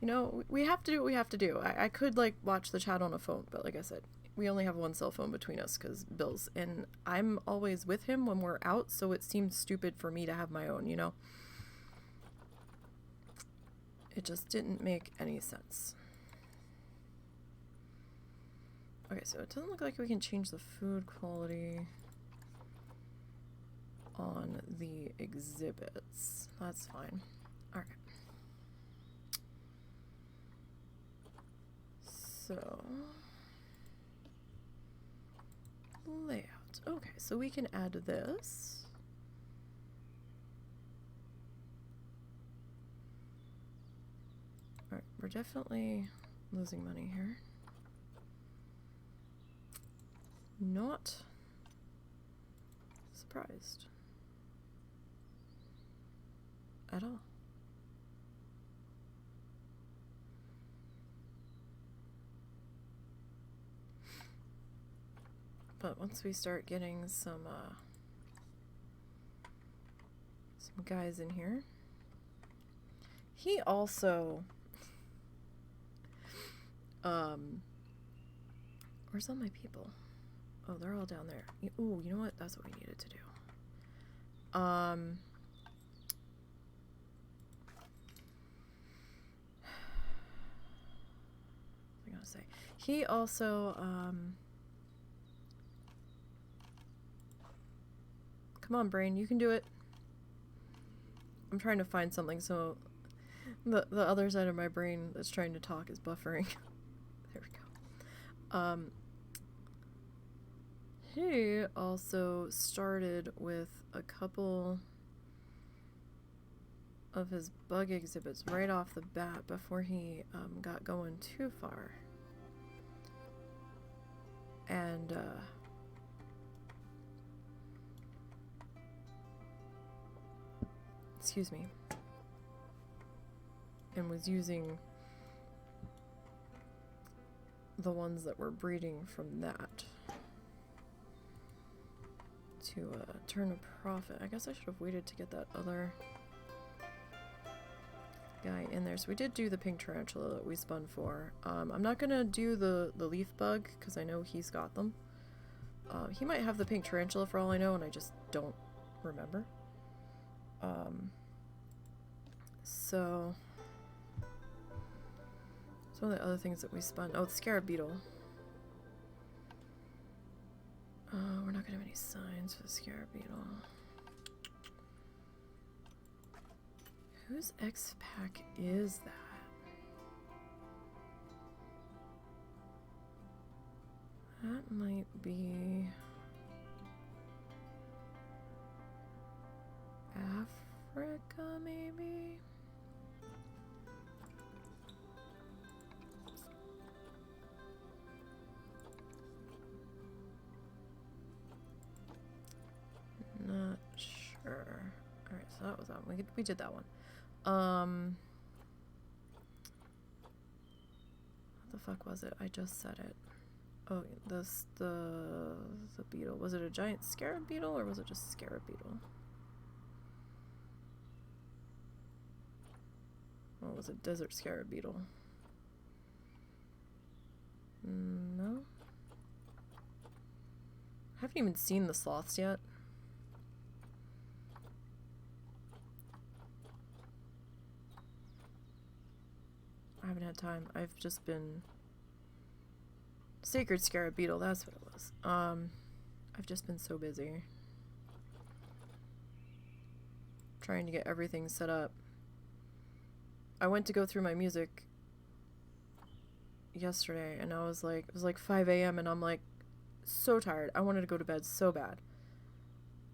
You know, we have to do what we have to do. I could, like, watch the chat on a phone, but like I said, we only have one cell phone between us because Bill's. And I'm always with him when we're out, so it seems stupid for me to have my own, you know? It just didn't make any sense. Okay, so it doesn't look like we can change the food quality on the exhibits. That's fine. Alright. So, layout. Okay, so we can add this. Alright, we're definitely losing money here. Not surprised at all. But once we start getting some guys in here. He also where's all my people? Oh, they're all down there. Ooh, you know what? That's what we needed to do. I'm gonna say he also come on, brain, you can do it. I'm trying to find something so the other side of my brain that's trying to talk is buffering. There we go. He also started with a couple of his bug exhibits right off the bat before he got going too far. And excuse me, and was using the ones that were breeding from that to turn a profit. I guess I should have waited to get that other guy in there. So we did do the pink tarantula that we spun for. I'm not gonna do the leaf bug because I know he's got them. He might have the pink tarantula for all I know, and I just don't remember. So it's one of the other things that we spun. Oh, the scarab beetle. We're not gonna have any signs for the scarab beetle. Whose X-Pack is that? That might be Africa, maybe? Not sure. Alright, so that was that one. We did that one. What the fuck was it? I just said it. Oh, the beetle. Was it a giant scarab beetle or was it just a scarab beetle? Or was it desert scarab beetle? No. I haven't even seen the sloths yet. I haven't had time. I've just been... Sacred scarab beetle, that's what it was. I've just been so busy. Trying to get everything set up. I went to go through my music yesterday and I was like, it was like 5 a.m. and I'm like so tired. I wanted to go to bed so bad.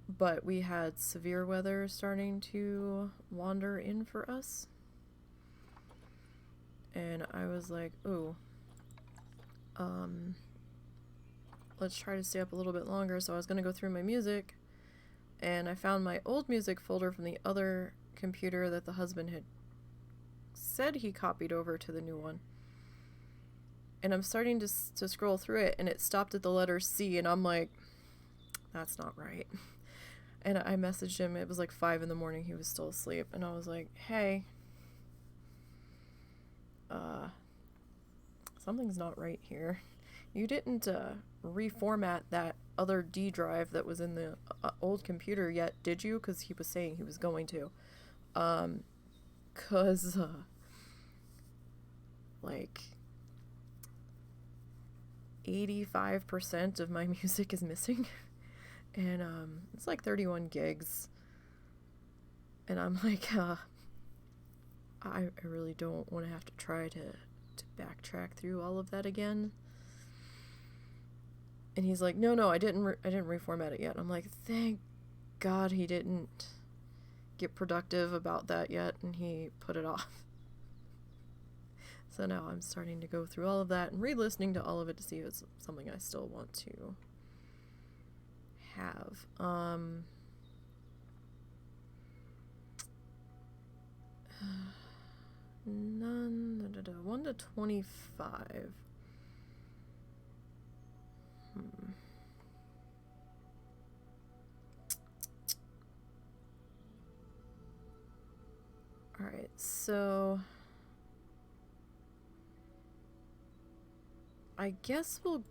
But we had severe weather starting to wander in for us. And I was like, ooh, let's try to stay up a little bit longer. So I was going to go through my music and I found my old music folder from the other computer that the husband had said he copied over to the new one. And I'm starting to scroll through it and it stopped at the letter C and I'm like, that's not right. And I messaged him. It was like 5 in the morning. He was still asleep. And I was like, hey, something's not right here. You didn't reformat that other D drive that was in the old computer yet, did you? Because he was saying he was going to. Because, like, 85% of my music is missing. And it's like 31 gigs. And I'm like, I really don't want to have to try to backtrack through all of that again. And he's like, no, I didn't reformat it yet. I'm like, thank God he didn't get productive about that yet, and he put it off. So now I'm starting to go through all of that and re-listening to all of it to see if it's something I still want to have. None. 1 to 25. Alright, so I guess we'll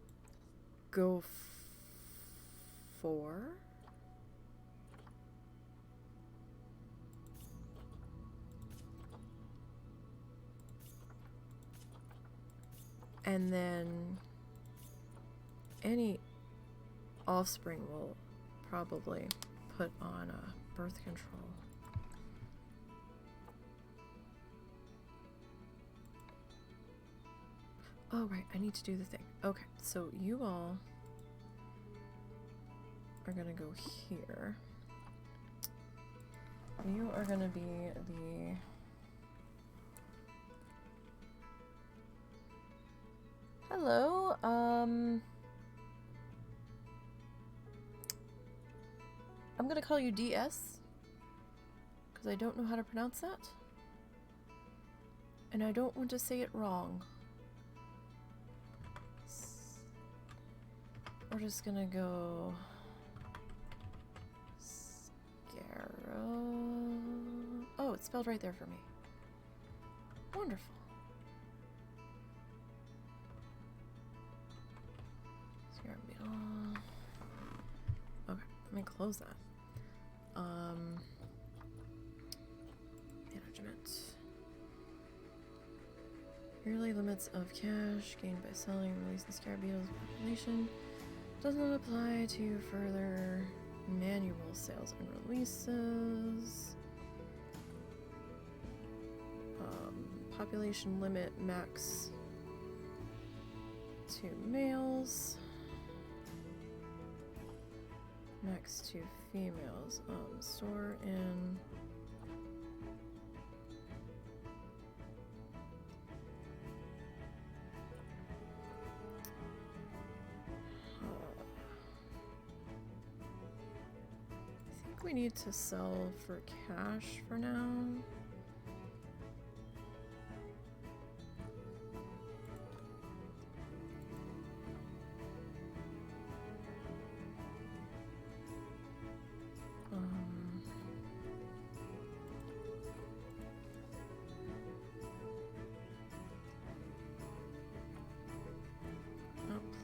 go 4. And then any offspring will probably put on birth control. Oh, right, I need to do the thing. Okay, so you all are gonna go here. You are gonna be the... Hello, I'm gonna call you DS, because I don't know how to pronounce that. And I don't want to say it wrong. We're just gonna go... Scarab... Oh, it's spelled right there for me. Wonderful. Scarab beetle. Okay, let me close that. Management. Yearly limits of cash gained by selling and releasing scarab beetles population does not apply to further manual sales and releases. Population limit max 2 males. Max 2 females. Store in... I think we need to sell for cash for now.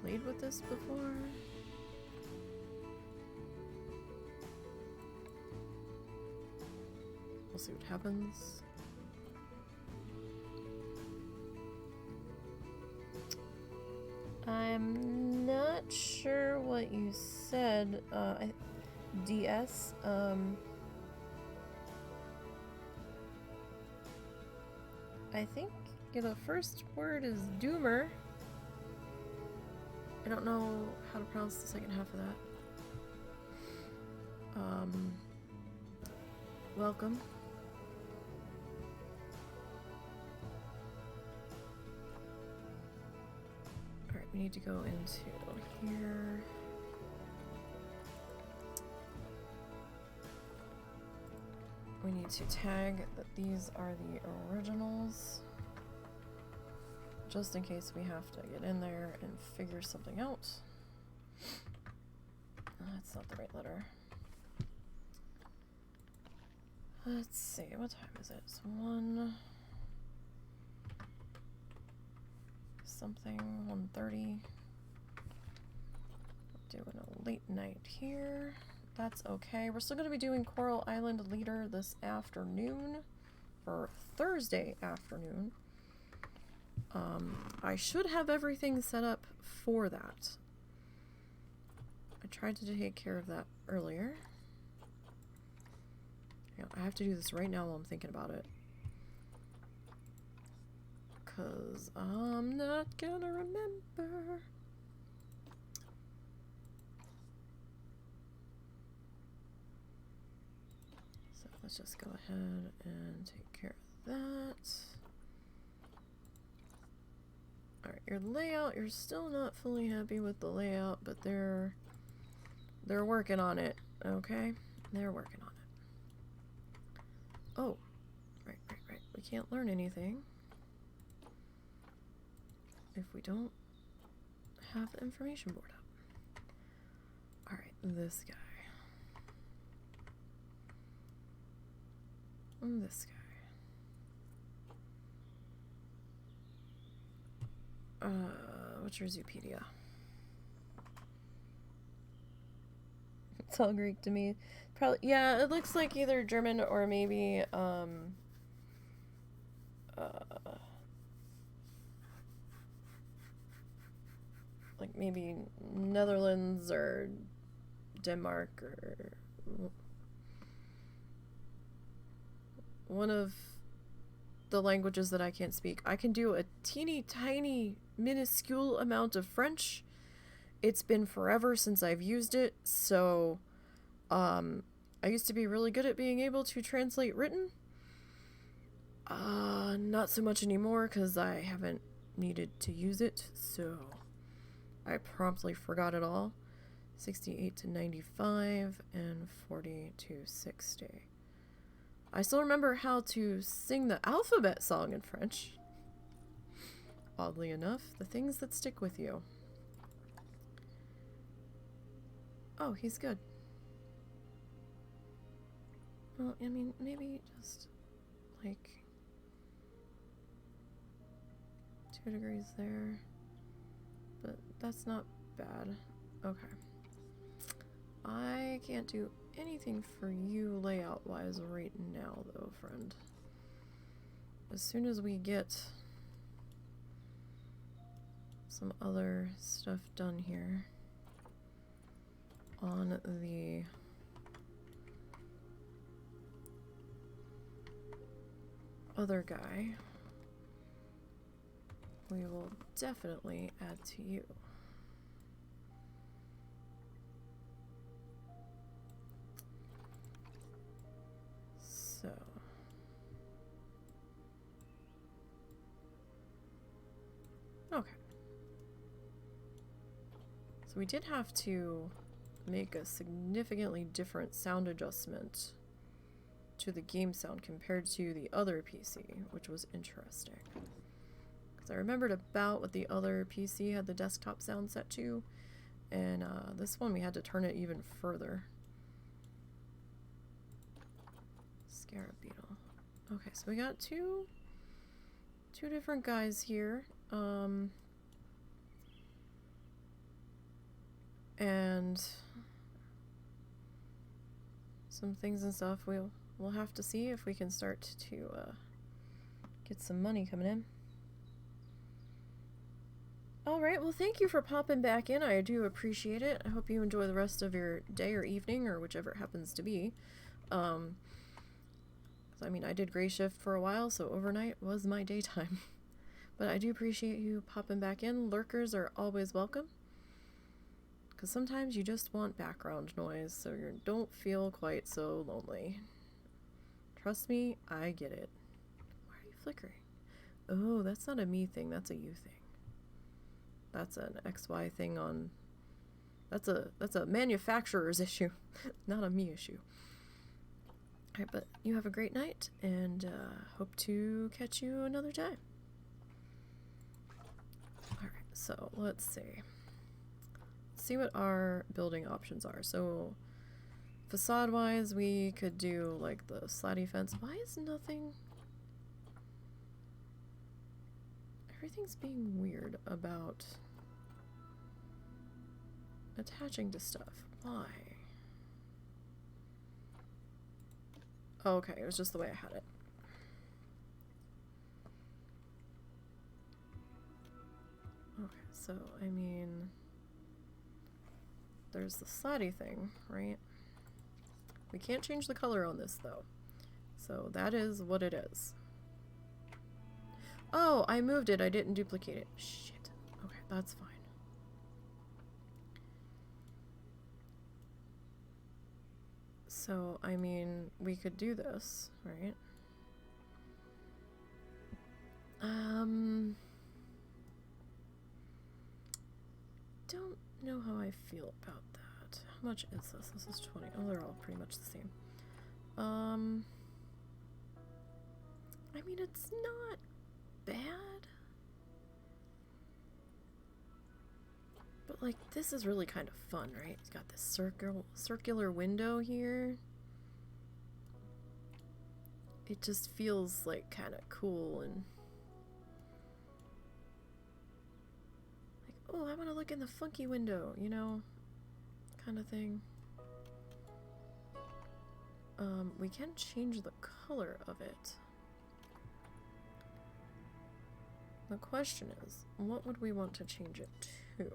played with this before. We'll see what happens. I'm not sure what you said, DS. I think the first word is doomer. I don't know how to pronounce the second half of that. Welcome. Alright, we need to go into here. We need to tag that these are the originals, just in case we have to get in there and figure something out. That's not the right letter. Let's see, what time is it? It's 1 something, 1:30. Doing a late night here. That's okay. We're still going to be doing Coral Island Leader this afternoon, or Thursday afternoon. I should have everything set up for that. I tried to take care of that earlier. Yeah, I have to do this right now while I'm thinking about it. Because I'm not gonna remember. So let's just go ahead and take care of that. Alright, your layout, you're still not fully happy with the layout, but they're working on it, okay? They're working on it. Oh, right. We can't learn anything if we don't have the information board up. Alright, this guy. And this guy. What's your Zoopedia? It's all Greek to me. Probably, yeah, it looks like either German or maybe, like maybe Netherlands or Denmark or one of the languages that I can't speak. I can do a teeny tiny minuscule amount of French. It's been forever since I've used it, so I used to be really good at being able to translate written. Not so much anymore because I haven't needed to use it, so I promptly forgot it all. 68 to 95 and 40 to 60. I still remember how to sing the alphabet song in French. Oddly enough, the things that stick with you. Oh, he's good. Well, I mean, maybe just like 2 degrees there. But that's not bad. Okay. I can't do anything for you layout-wise right now, though, friend. As soon as we get some other stuff done here on the other guy, we will definitely add to you. So okay. So we did have to make a significantly different sound adjustment to the game sound compared to the other PC, which was interesting. Because I remembered about what the other PC had the desktop sound set to, and this one we had to turn it even further. Scarab beetle. Okay, so we got two different guys here. and some things and stuff. We'll have to see if we can start to get some money coming in. Alright, well thank you for popping back in. I do appreciate it. I hope you enjoy the rest of your day or evening or whichever it happens to be. I mean, I did gray shift for a while, so overnight was my daytime. But I do appreciate you popping back in. Lurkers are always welcome. Because sometimes you just want background noise, so you don't feel quite so lonely. Trust me, I get it. Why are you flickering? Oh, that's not a me thing, that's a you thing. That's an XY thing on... That's a manufacturer's issue, not a me issue. Alright, but you have a great night, and hope to catch you another time. Alright, so let's see. Let's see what our building options are. So, facade-wise, we could do, like, the slatty fence. Why is nothing... Everything's being weird about attaching to stuff. Why? Oh, okay, it was just the way I had it. Okay, so, I mean... There's the slatty thing, right? We can't change the color on this, though. So, that is what it is. Oh, I moved it. I didn't duplicate it. Shit. Okay, that's fine. So, I mean, we could do this, right? Don't know how I feel about that. How much is this? This is 20. Oh, they're all pretty much the same. I mean, it's not bad. But, like, this is really kind of fun, right? It's got this circular window here. It just feels, like, kind of cool and... Like, oh, I want to look in the funky window, you know? Kind of thing. We can change the color of it. The question is, what would we want to change it to?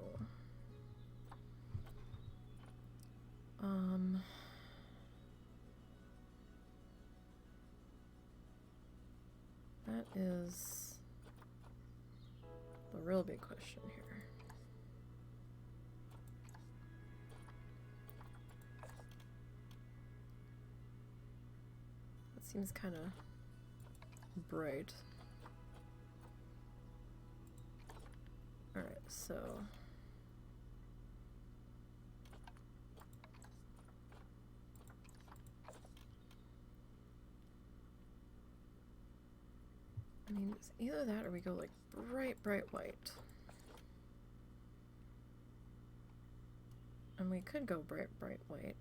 That is the real big question here. That seems kind of bright. Alright, so... I mean, it's either that or we go like bright white. And we could go bright white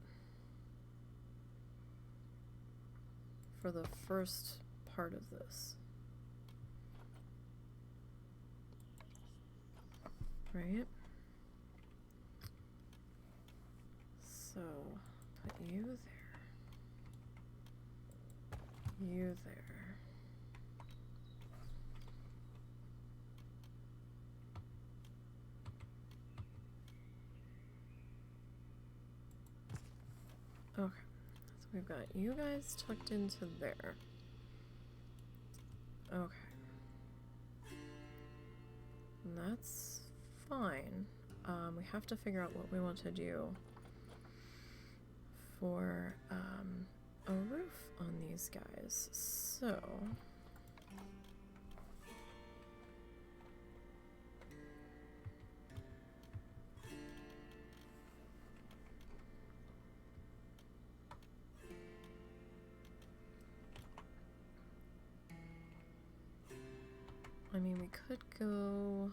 for the first part of this. Right? So, put you there. You there. Okay, so we've got you guys tucked into there. Okay. And that's fine. We have to figure out what we want to do for a roof on these guys. So... I mean, we could go...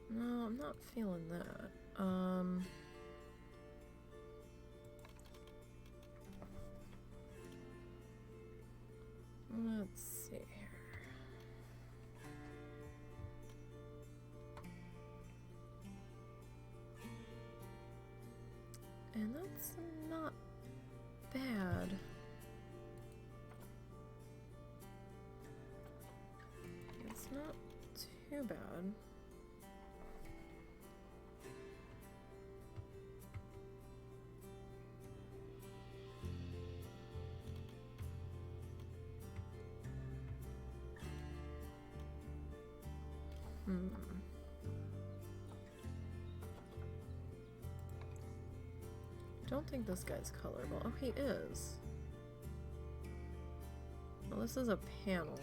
No, I'm not feeling that. Let's see here. And that's not bad. It's not too bad. I don't think this guy's colorable. Oh, he is. Well, this is a panel.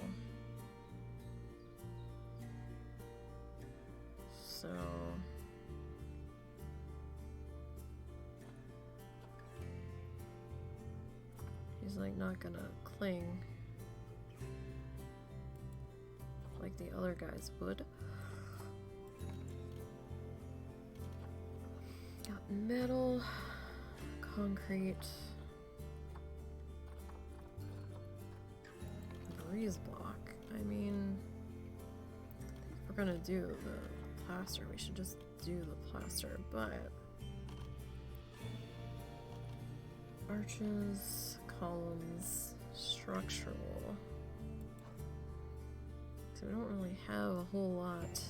So... he's like not gonna cling like the other guys would. Got metal, concrete, breeze block. I mean, if we're gonna do the plaster, we should just do the plaster, but arches, columns, structural. So we don't really have a whole lot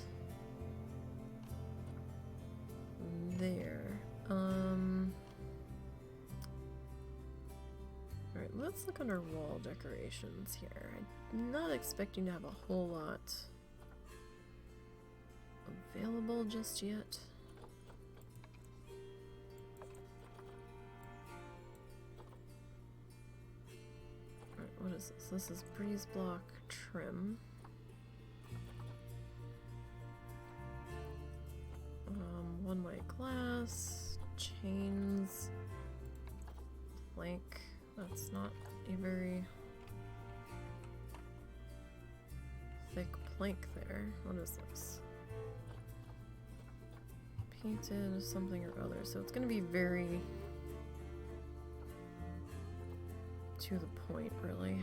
there. Alright, let's look under wall decorations here. I'm not expecting to have a whole lot available just yet. Alright, what is this? This is breeze block trim. One-way glass, chains, plank. That's not a very thick plank there. What is this? Painted something or other. So it's going to be very to the point, really.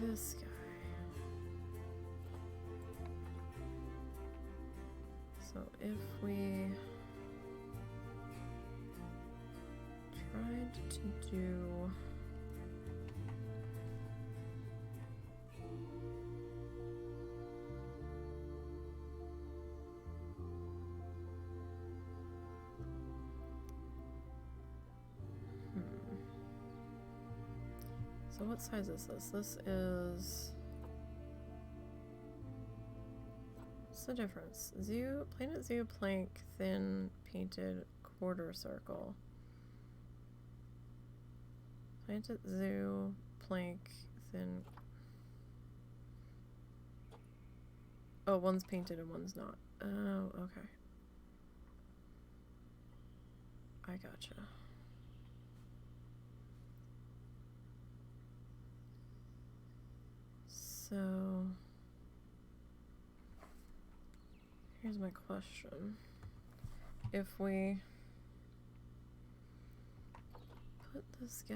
This guy. So if we tried to do so what size is this? This is... what's the difference? Zoo, planet zoo, plank, thin, painted, quarter circle. Planet zoo, plank, thin... oh, one's painted and one's not. Oh, okay. I gotcha. So, here's my question. If we put this guy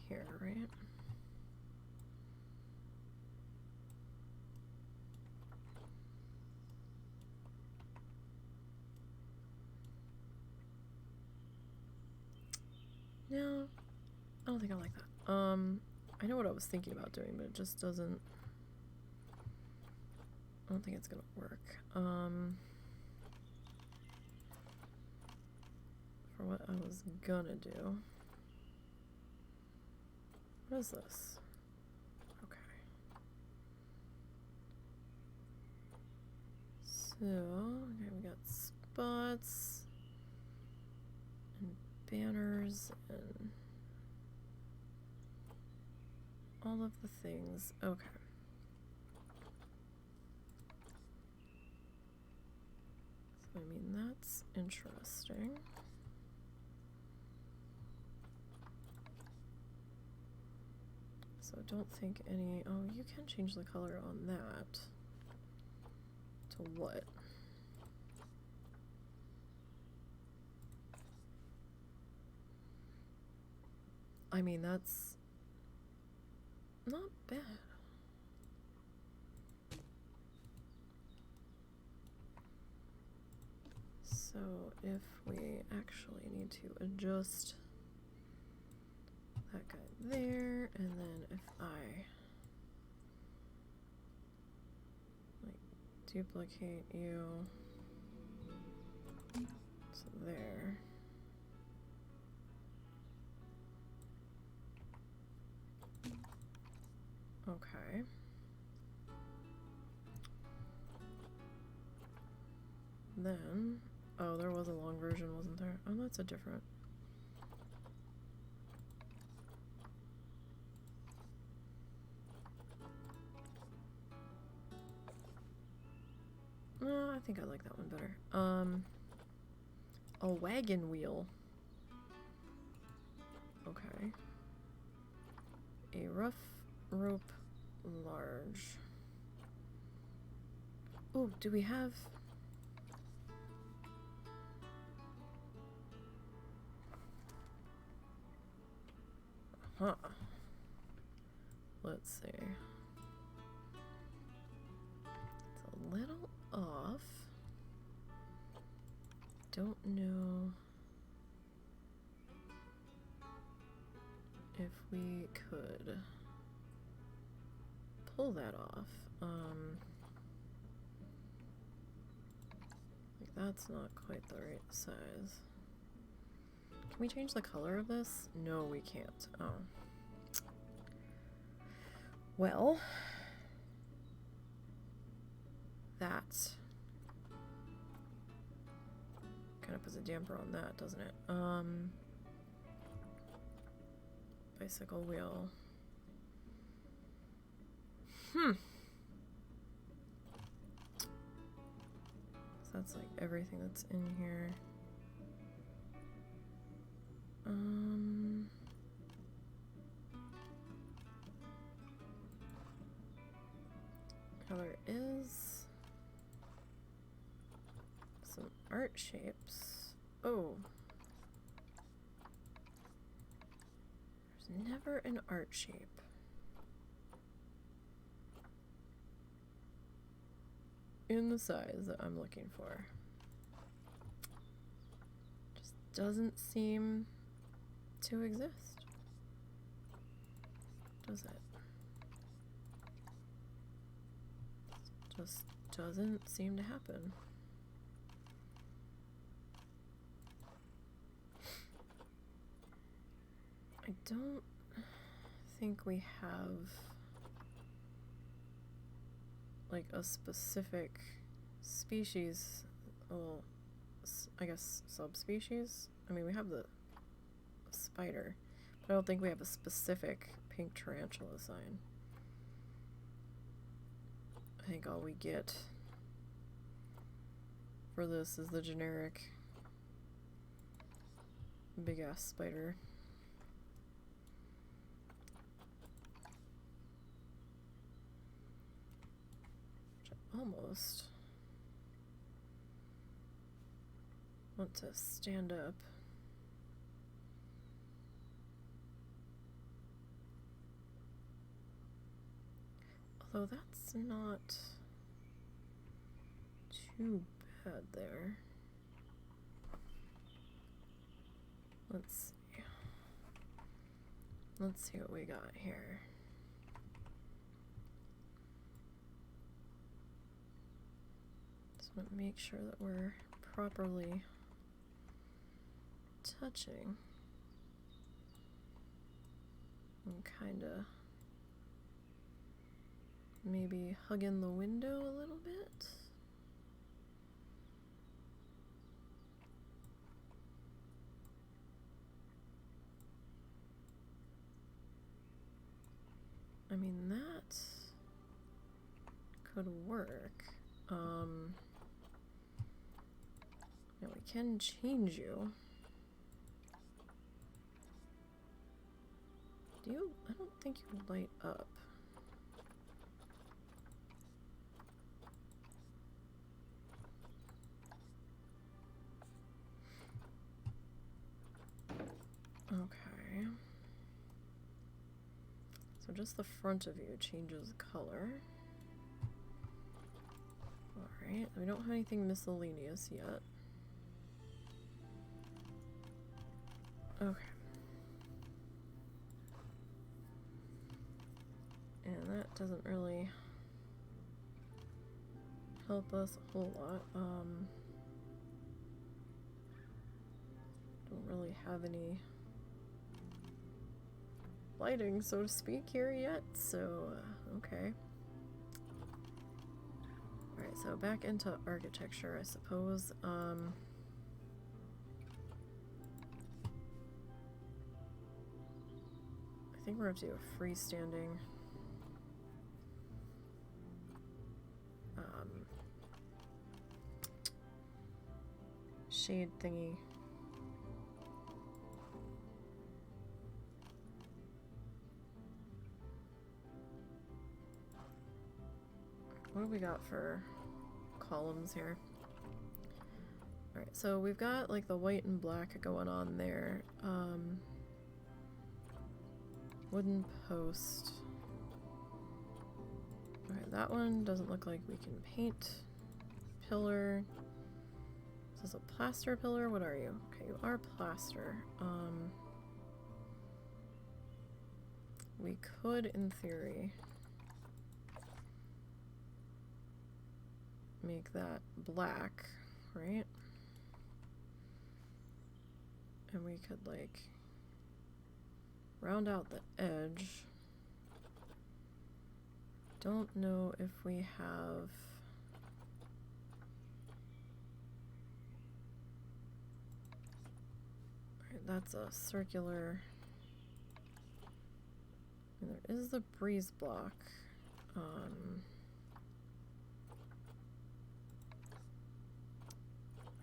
here, right? No. I don't think I like that. I know what I was thinking about doing, but it just doesn't... I don't think it's gonna work. For what I was gonna do. What is this? Okay. So, okay, we got spots and banners and all of the things. Okay. So, I mean, that's interesting. So I don't think any... oh, you can change the color on that. To what? I mean, that's not bad. So if we actually need to adjust that guy there, and then if I like duplicate you to there. Okay. Then, oh, there was a long version, wasn't there? Oh, that's a different. No, I think I like that one better. A wagon wheel. Okay. A rough rope large. Ooh, do we have... Huh. Let's see. It's a little off. Don't know if we could pull that off. Like that's not quite the right size. Can we change the color of this? No, we can't. Oh. Well, that kind of puts a damper on that, doesn't it? Bicycle wheel. So that's like everything that's in here. Now there is some art shapes. Oh. There's never an art shape. In the size that I'm looking for. Just doesn't seem to exist. Does it? Just doesn't seem to happen. I don't think we have like a specific species, well, I guess subspecies. I mean, we have the spider, but I don't think we have a specific pink tarantula sign. I think all we get for this is the generic big ass spider. Which I almost want to stand up. Although that's not too bad there. Let's see. Let's see what we got here. Just want to make sure that we're properly touching and kind of maybe hugging the window a little bit. I mean, that could work. Now we can change you. Do you? I don't think you light up. Okay. just the front of you changes color. Alright, we don't have anything miscellaneous yet. Okay. And that doesn't really help us a whole lot. Don't really have any lighting, so to speak, here yet, so okay. Alright, so back into architecture, I suppose. I think we're going to do a freestanding shade thingy. What do we got for columns here? Alright, so we've got like the white and black going on there. Wooden post. Alright, that one doesn't look like we can paint. Pillar. Is this a plaster pillar? What are you? Okay, you are plaster. We could, in theory, make that black, right? And we could, like, round out the edge. Don't know if we have... Alright, that's a circular... And there is the breeze block.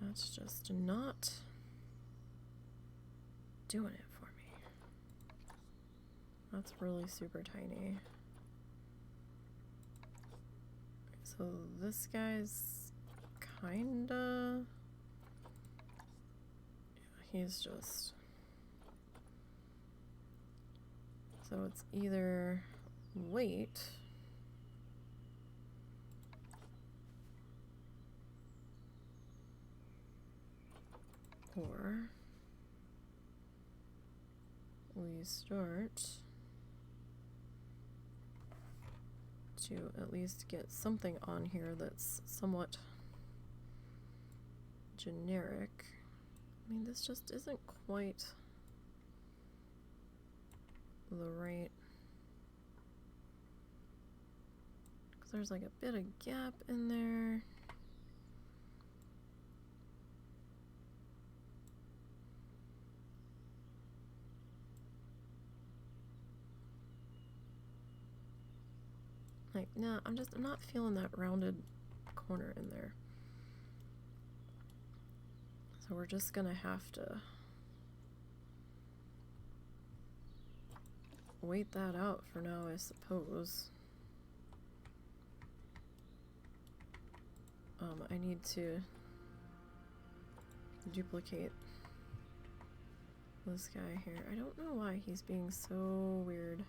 That's just not doing it for me. That's really super tiny. So this guy's kinda... Yeah, he's just... So it's either weight or we start to at least get something on here that's somewhat generic. I mean, this just isn't quite the right, because there's like a bit of gap in there. Like, nah, I'm not feeling that rounded corner in there. So we're just gonna have to wait that out for now, I suppose. I need to duplicate this guy here. I don't know why he's being so weird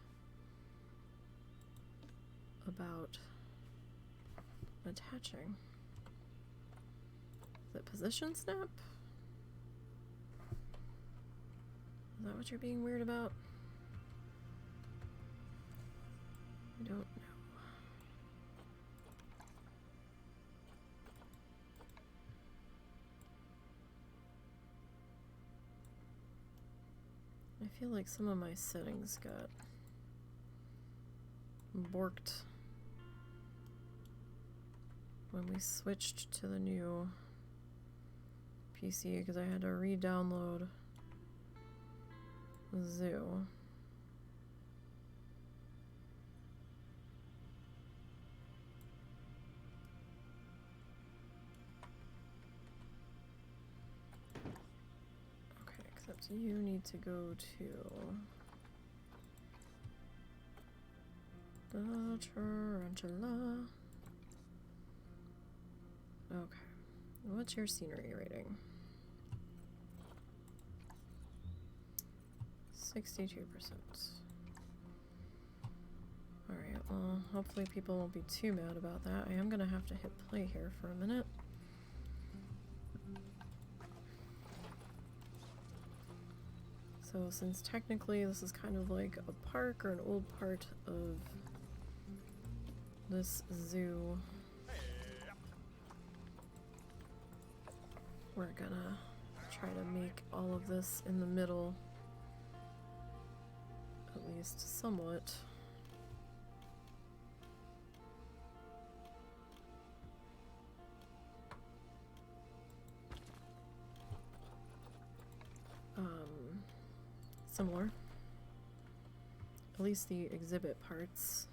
about attaching. Is it position snap? Is that what you're being weird about? I don't know. I feel like some of my settings got borked when we switched to the new PC because I had to re-download Zoo. Okay, except you need to go to the tarantula. Okay. What's your scenery rating? 62%. Alright, well, hopefully people won't be too mad about that. I am gonna have to hit play here for a minute. So since technically this is kind of like a park or an old part of this zoo, we're gonna try to make all of this in the middle, at least somewhat. Similar. At least the exhibit parts.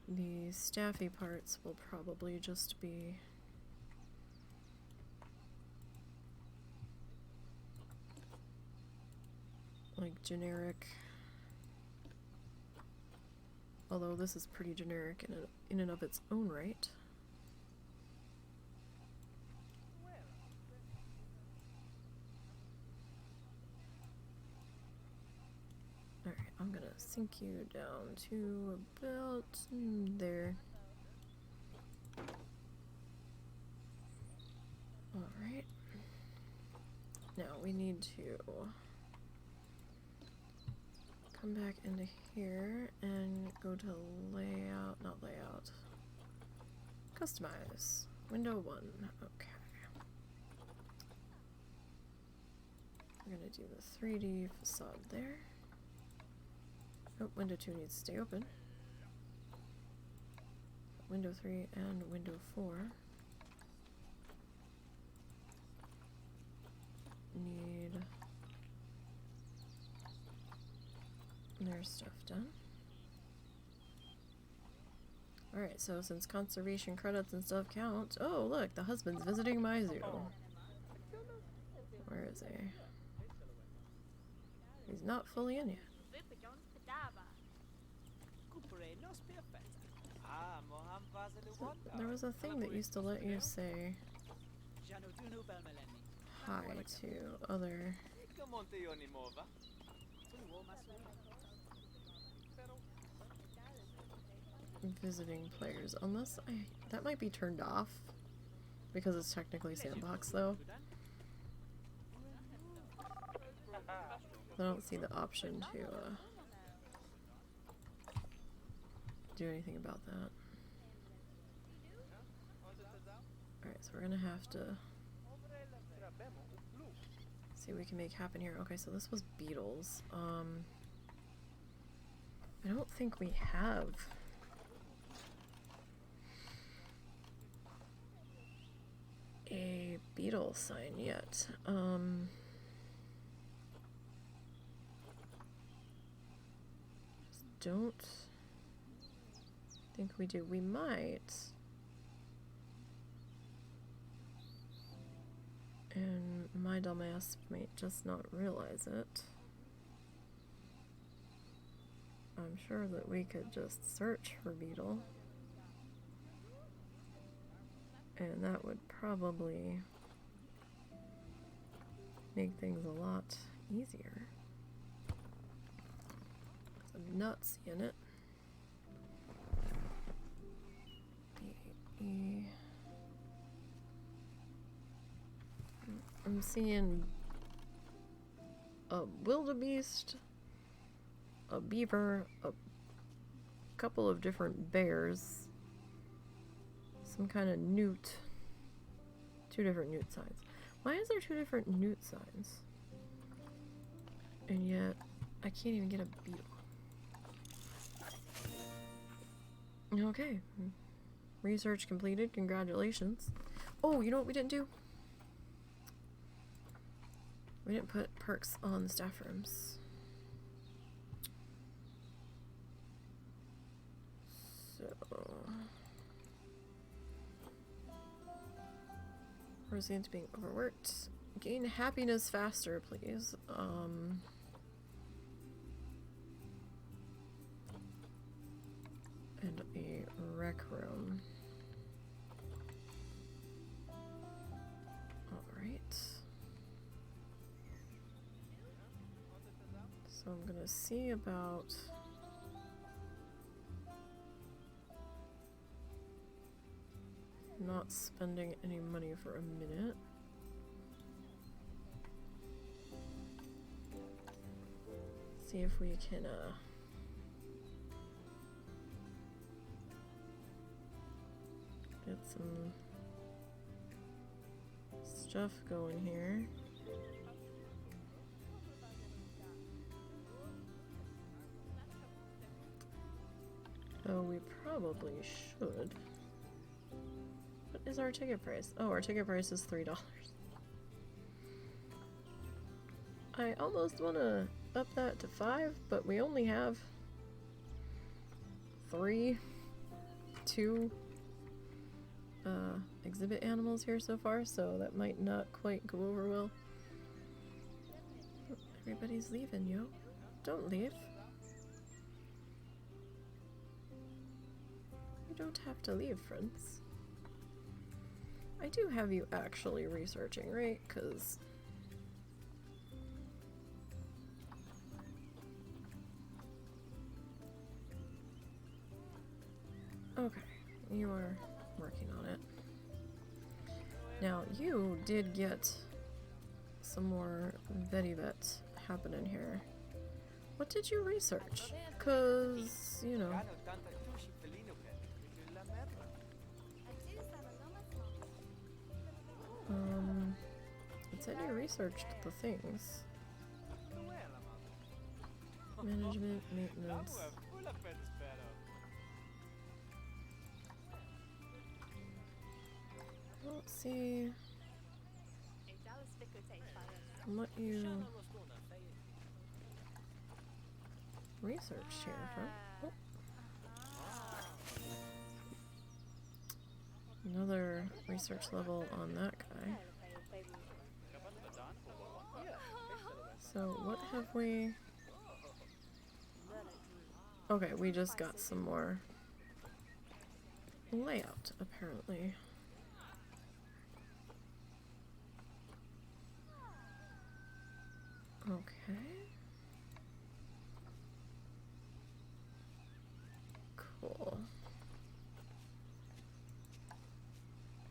The staffy parts will probably just be like generic. Although this is pretty generic in and of its own right. Alright, I'm gonna sink you down to about there. Alright. Now we need to come back into here and go to layout, not layout. Customize. Window 1. Okay. We're gonna do the 3D facade there. Oh, window 2 needs to stay open. Window 3 and window 4 need their stuff done. Alright, so since conservation credits and stuff count. Oh, look, the husband's visiting my zoo. Where is he? He's not fully in yet. So there was a thing that used to let you say hi to other visiting players, unless that might be turned off because it's technically sandbox though. I don't see the option to do anything about that. Alright, so we're gonna have to see what we can make happen here. Okay, so this was beetles. I don't think we have a beetle sign yet. Just don't think we do. We might. And my dumbass might just not realize it. I'm sure that we could just search for beetle. And that would probably make things a lot easier. Some nuts in it. B-E. I'm seeing a wildebeest, a beaver, a couple of different bears, some kind of newt, 2 different newt signs. Why is there 2 different newt signs? And yet, I can't even get a beetle. Okay. Research completed. Congratulations. Oh, you know what we didn't do? We didn't put perks on the staff rooms. So... Residents being overworked. Gain happiness faster, please. And a rec room. Alright. So So I'm gonna see about not spending any money for a minute. See if we can get some stuff going here. Though we probably should. What is our ticket price? Oh, our ticket price is $3. I almost want to up that to 5, but we only have 2 exhibit animals here so far, so that might not quite go over well. Everybody's leaving, yo. Don't leave. You don't have to leave, friends. I do have you actually researching, right? Because okay, you are working on it. Now, you did get some more Vetivet happening here. What did you research? Because, you know. It said you researched the things. Management, maintenance. Let's see what you researched here, huh? Oh. Another research level on that guy. So what have we... Okay, we just got some more layout, apparently. Okay. Cool.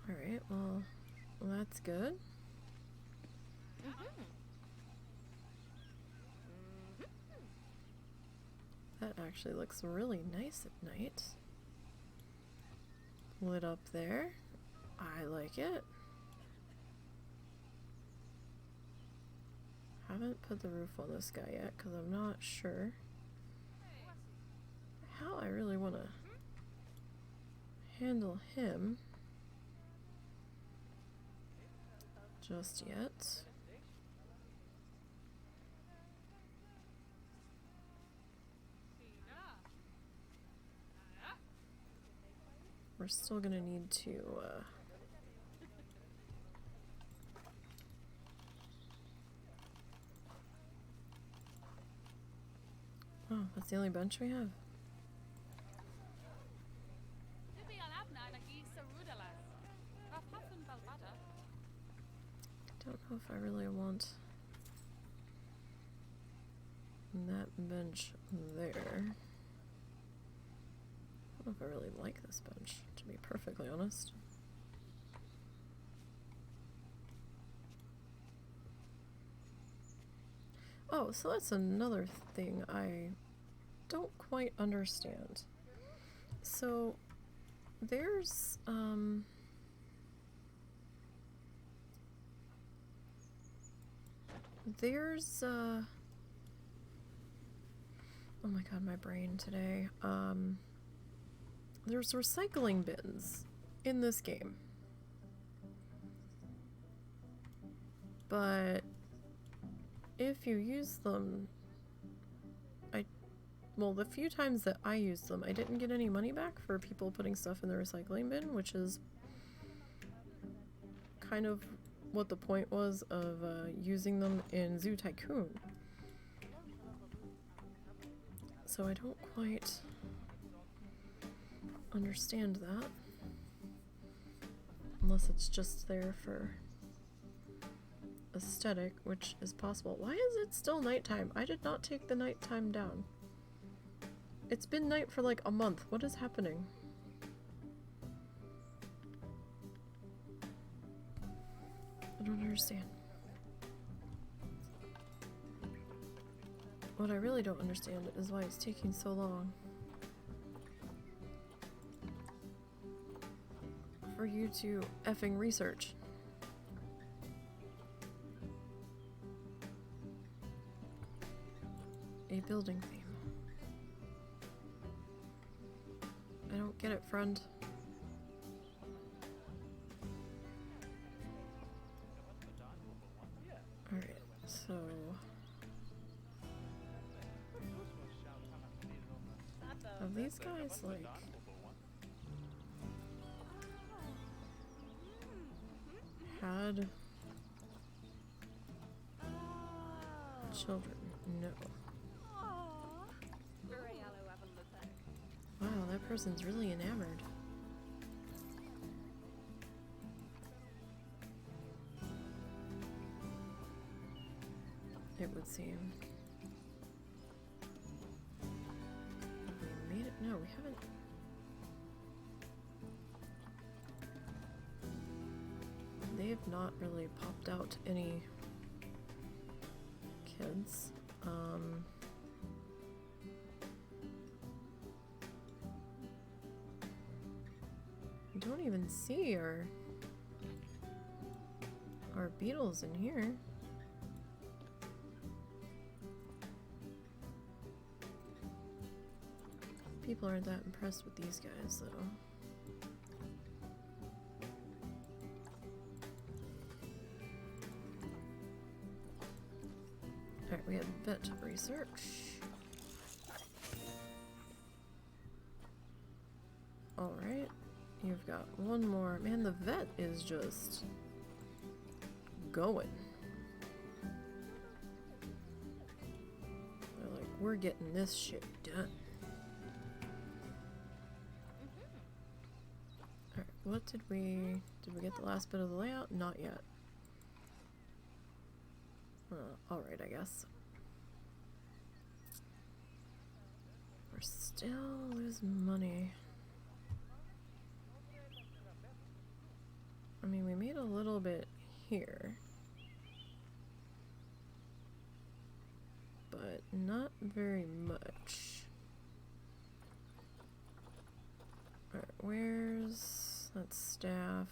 Alright, well, that's good. That actually looks really nice at night. Lit up there. I like it. Haven't put the roof on this guy yet because I'm not sure how I really want to handle him just yet. We're still gonna need to oh, that's the only bench we have. Don't know if I really want that bench there. I don't know if I really like this bench, to be perfectly honest. Oh, so that's another thing I don't quite understand. So there's oh my god, my brain today. There's recycling bins in this game. But if you use them, well, the few times that I used them, I didn't get any money back for people putting stuff in the recycling bin, which is kind of what the point was of using them in Zoo Tycoon. So I don't quite understand that. Unless it's just there for aesthetic, which is possible. Why is it still nighttime? I did not take the nighttime down. It's been night for like a month. What is happening? I don't understand. What I really don't understand is why it's taking so long for you to effing research. A building theme. I don't get it, friend. Alright, so... have these guys, like... had... children? No. Wow, that person's really enamored. It would seem. We made it? No, we haven't. They have not really popped out any kids. I don't even see our beetles in here. People aren't that impressed with these guys, though. Alright, we have vet research. Alright, you've got one more. Man, the vet is just going. They're like, we're getting this shit done. Alright, what did we get the last bit of the layout? Not yet. Alright, I guess. We're still losing money. I mean, we made a little bit here. But not very much. Alright, where's that staff?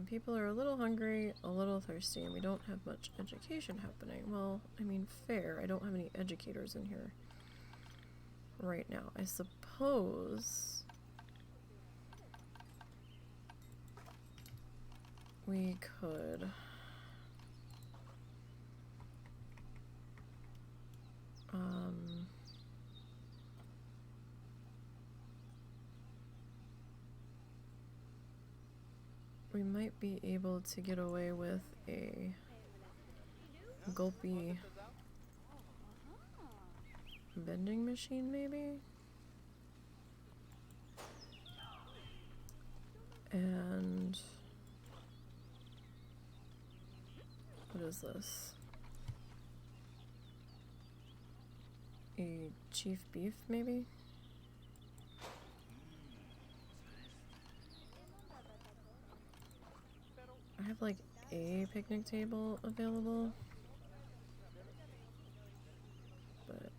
People are a little hungry, a little thirsty, and we don't have much education happening. Well, I mean, fair. I don't have any educators in here right now. I suppose we could we might be able to get away with a gulpy vending machine, maybe? And what is this? A chief beef, maybe? I have like a picnic table available, but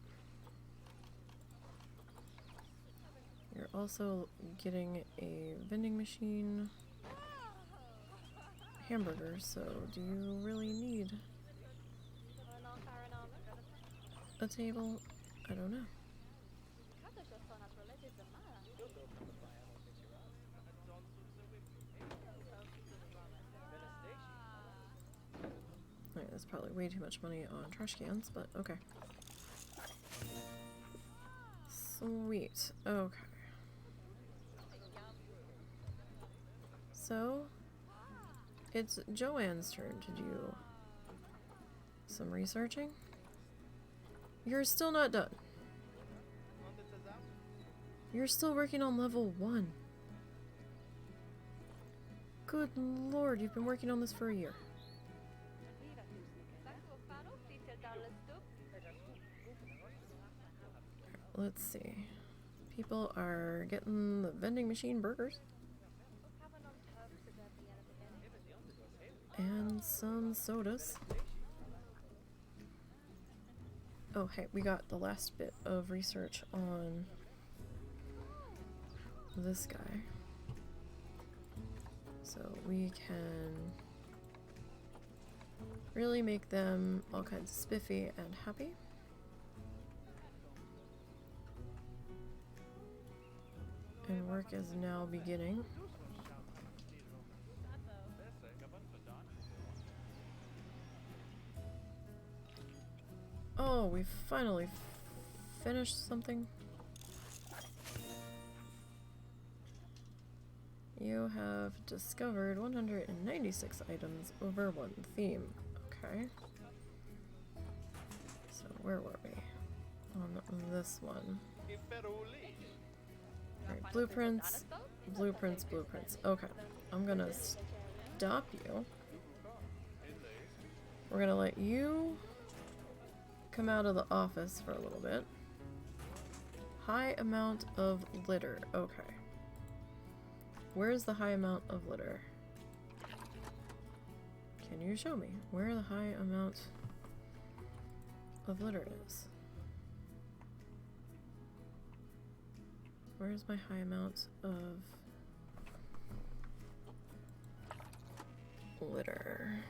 you're also getting a vending machine, hamburger, so do you really need a table? I don't know. Alright, that's probably way too much money on trash cans, but okay. Sweet. Okay. So, it's Joanne's turn to do some researching. You're still not done. You're still working on level 1. Good lord, you've been working on this for a year. Let's see. People are getting the vending machine burgers. And some sodas. Oh, hey, we got the last bit of research on this guy. So we can really make them all kinds of spiffy and happy. And work is now beginning. Oh, we finally finished something. You have discovered 196 items over one theme. Okay. So where were we? On this one. Alright, blueprints, blueprints, blueprints. Okay, I'm gonna stop you. We're gonna let you come out of the office for a little bit. High amount of litter. Okay. Where's the high amount of litter? Can you show me where the high amount of litter is? Where's my high amount of litter?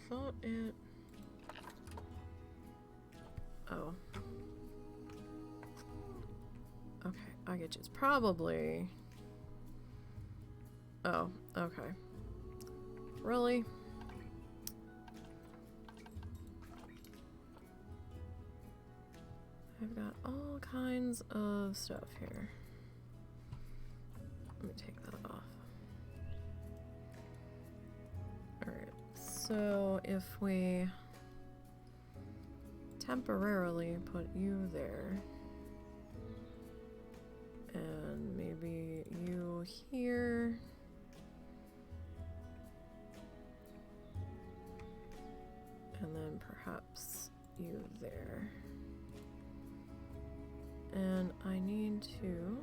I thought it... Oh. Okay, I get you. It's probably... Oh, okay. Really? I've got all kinds of stuff here. Let me take that off. Alright, so if we temporarily put you there, and maybe you here, and then perhaps you there, and I need to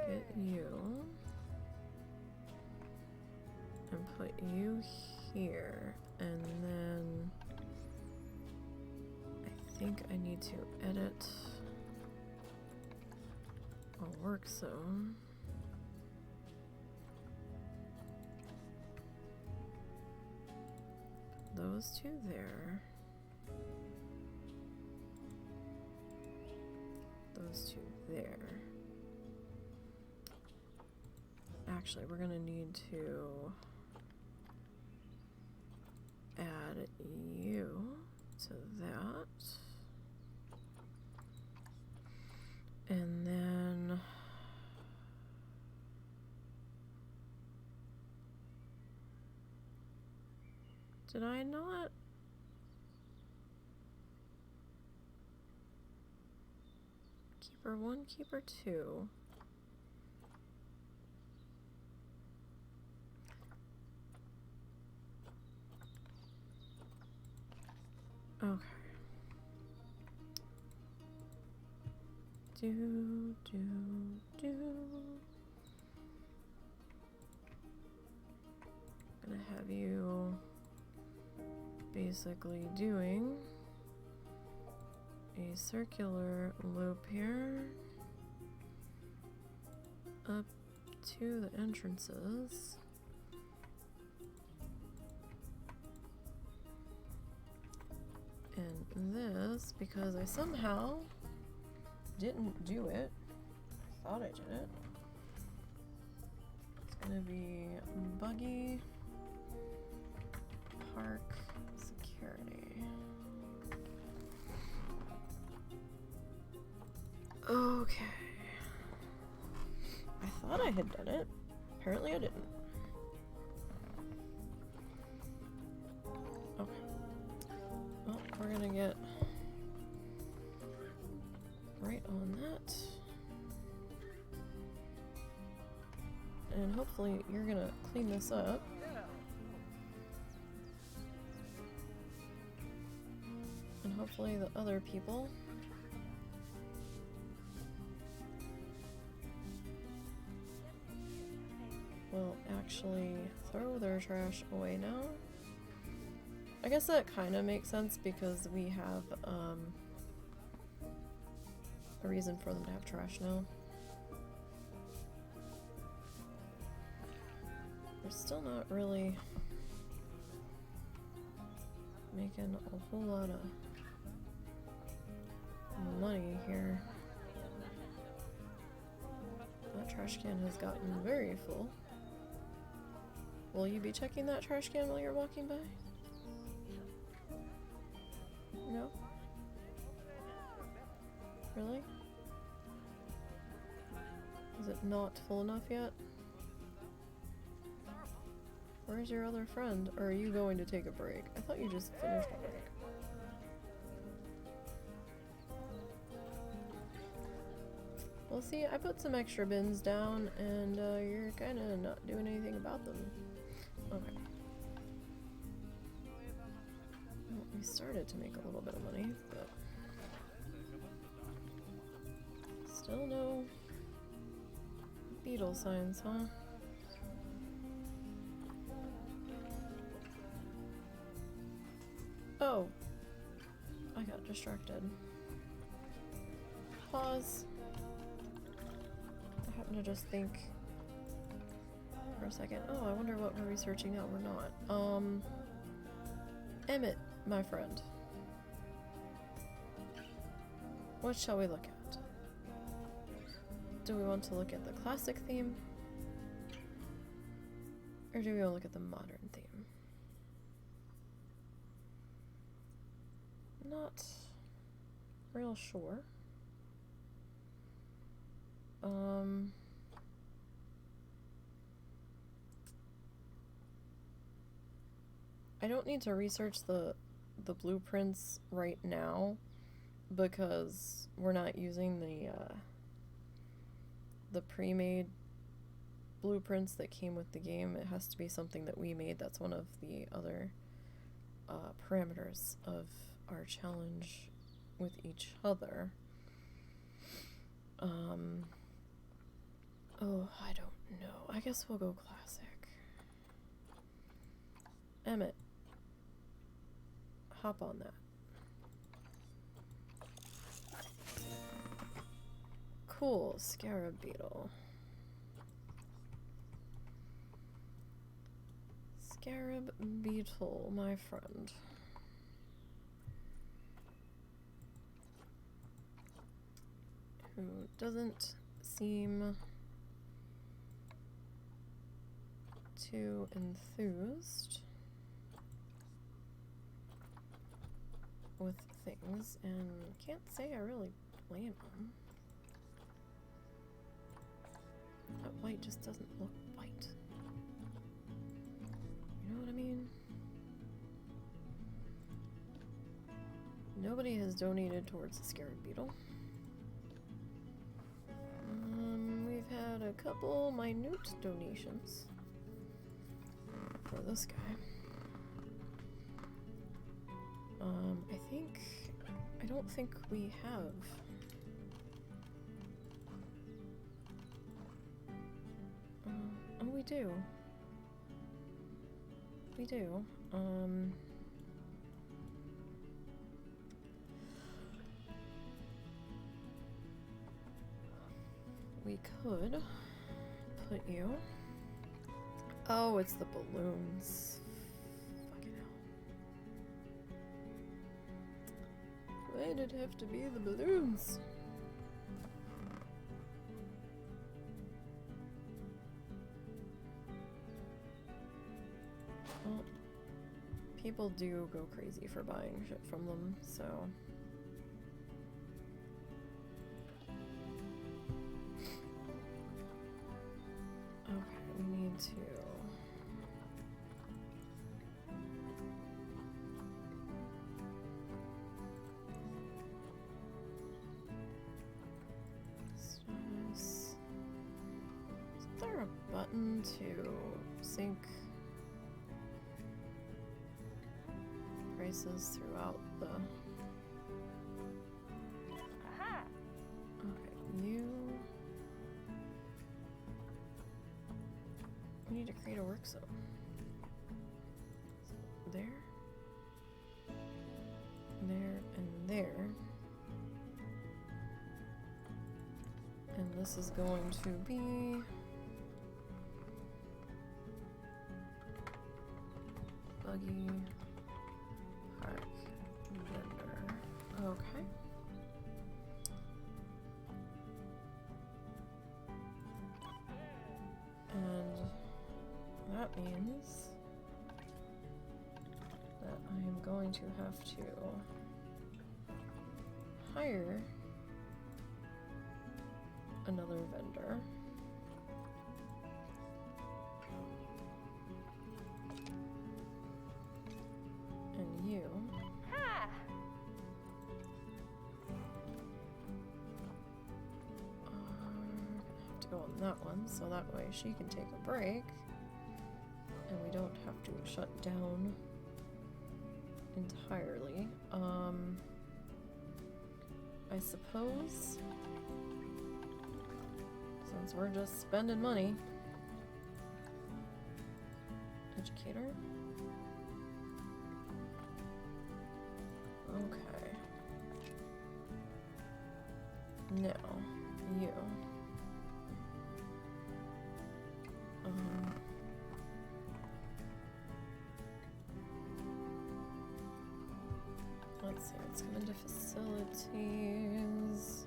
get you and put you here, and then I think I need to edit a work zone. Those two there. Those two there. Actually, we're gonna need to add you to that. And then did I not? Keeper 1, keeper 2. Okay. Do. Gonna have you basically doing a circular loop here up to the entrances. And this, because I somehow didn't do it, I thought I did it, it's gonna be buggy park security. Okay. thought I had done it. Apparently I didn't. Okay. Well, we're gonna get right on that. And hopefully you're gonna clean this up. And hopefully the other people will actually throw their trash away now. I guess that kind of makes sense because we have a reason for them to have trash now. We're still not really making a whole lot of money here. That trash can has gotten very full. Will you be checking that trash can while you're walking by? No? Really? Is it not full enough yet? Where's your other friend? Or are you going to take a break? I thought you just finished a break. Well, see, I put some extra bins down, and you're kind of not doing anything about them. Okay. Well, we started to make a little bit of money, but still no beetle signs, huh? Oh, I got distracted. Pause. I happen to just think for a second. Oh, I wonder what we're researching now. We're not. Emmett, my friend. What shall we look at? Do we want to look at the classic theme? Or do we want to look at the modern theme? Not real sure. I don't need to research the blueprints right now because we're not using the pre-made blueprints that came with the game. It has to be something that we made. That's one of the other parameters of our challenge with each other. Oh, I don't know. I guess we'll go classic. Emmett, hop on that. Cool, scarab beetle. Scarab beetle, my friend. Who doesn't seem too enthused with things, and can't say I really blame him. That white just doesn't look white. You know what I mean? Nobody has donated towards the scarab beetle. We've had a couple minute donations for this guy. I don't think we have. Oh, we do. We do. We could put you. Oh, it's the balloons. Fucking hell. Why did it have to be the balloons? Well, people do go crazy for buying shit from them, so. going to status. Is there a button to sync prices throughout the... Aha! Okay, you need to create a work zone. So there, and there. And this is going to be buggy park vendor. Okay. And that means that I am going to have to hire another vendor. And you Ha! have to go on that one, so that way she can take a break. And we don't have to shut down entirely. I suppose, since we're just spending money, educator. Okay. Now, you. Let's see, let's come into facilities.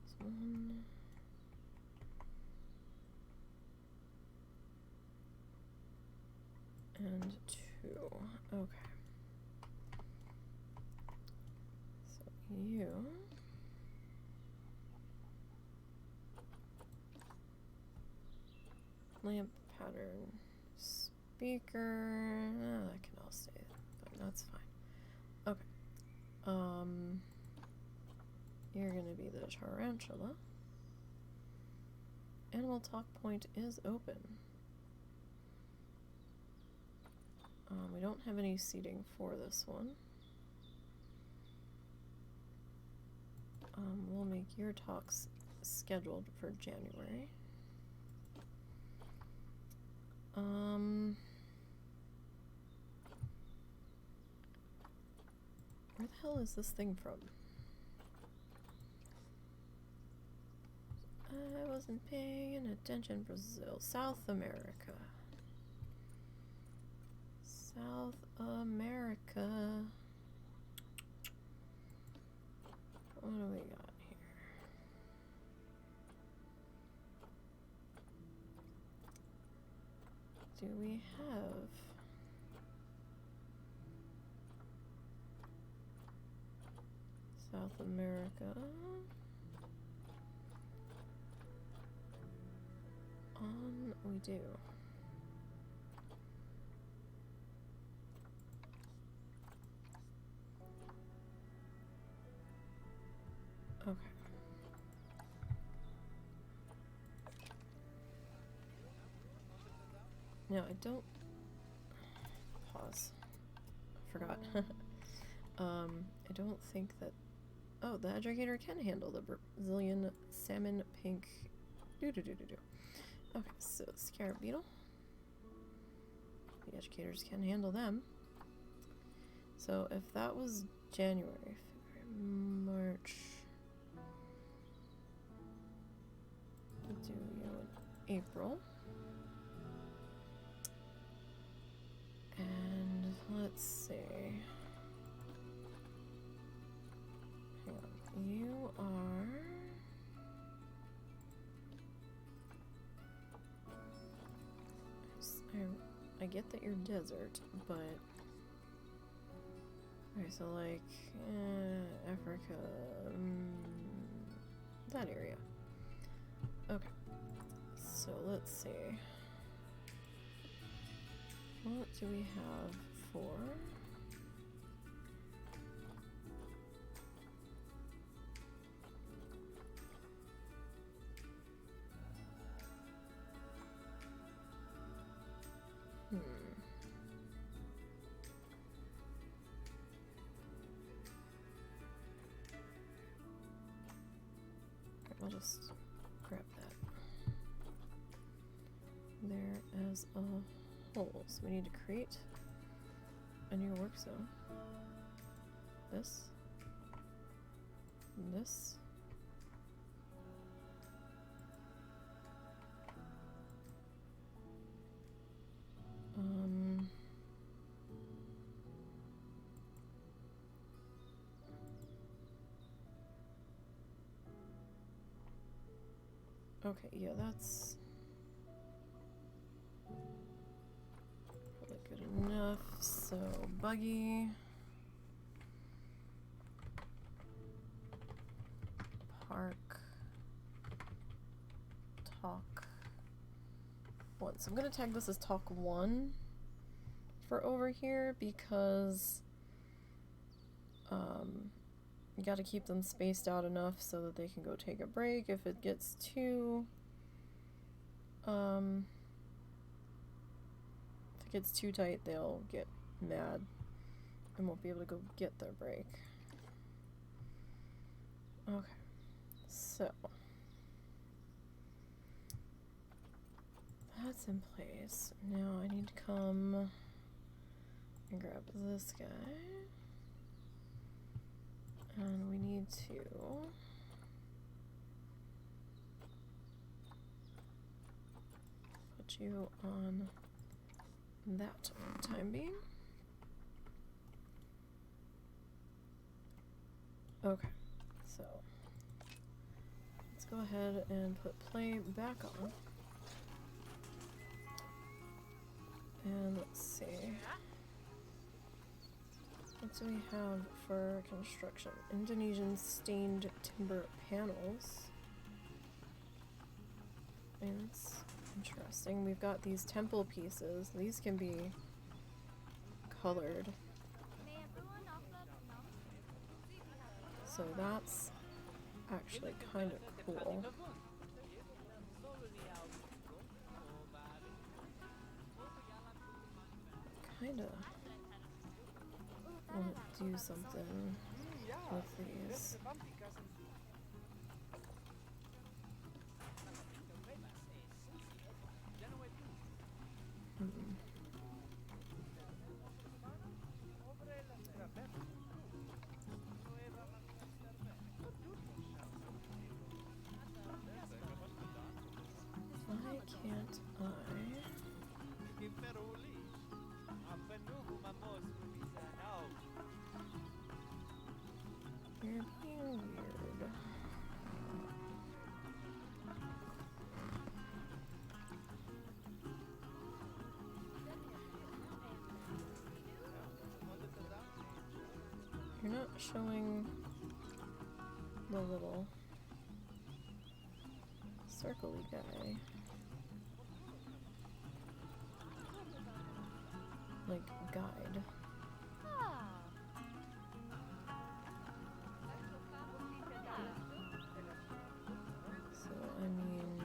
This one. And 2. Okay. So you. Lamp pattern. Speaker. That can all stay, but that's fine. Okay. You're gonna be the tarantula. Animal talk point is open. We don't have any seating for this one. We'll make your talks scheduled for January. Where the hell is this thing from? I wasn't paying attention. Brazil. South America. South America. What do we got here? Do we have South America? We do. Okay. Now I don't pause. I forgot. I don't think that. Oh, the educator can handle the Brazilian salmon pink. Okay, so scarab beetle. The educators can handle them. So if that was January, February, March. We'll do you in April. And let's see. Hang on. You are. I get that you're desert, but... Okay, so like... Africa... that area. Okay. So let's see. What do we have for... I'll just grab that. There as a whole. So we need to create a new work zone. This. And this. Okay, yeah, that's probably good enough. So, buggy, park, talk 1. So I'm gonna tag this as talk 1 for over here because you gotta keep them spaced out enough so that they can go take a break. If it gets too tight, they'll get mad and won't be able to go get their break. Okay, so that's in place. Now I need to come and grab this guy. And we need to put you on that for the time being. Okay, so let's go ahead and put play back on. And let's see. What do we have for construction? Indonesian stained timber panels. And it's interesting. We've got these temple pieces. These can be colored. So that's actually kind of cool. Kind of want to do something with these. Why can't I? You're being weird. You're not showing the little circle-y guy. Like, guide. So, I mean,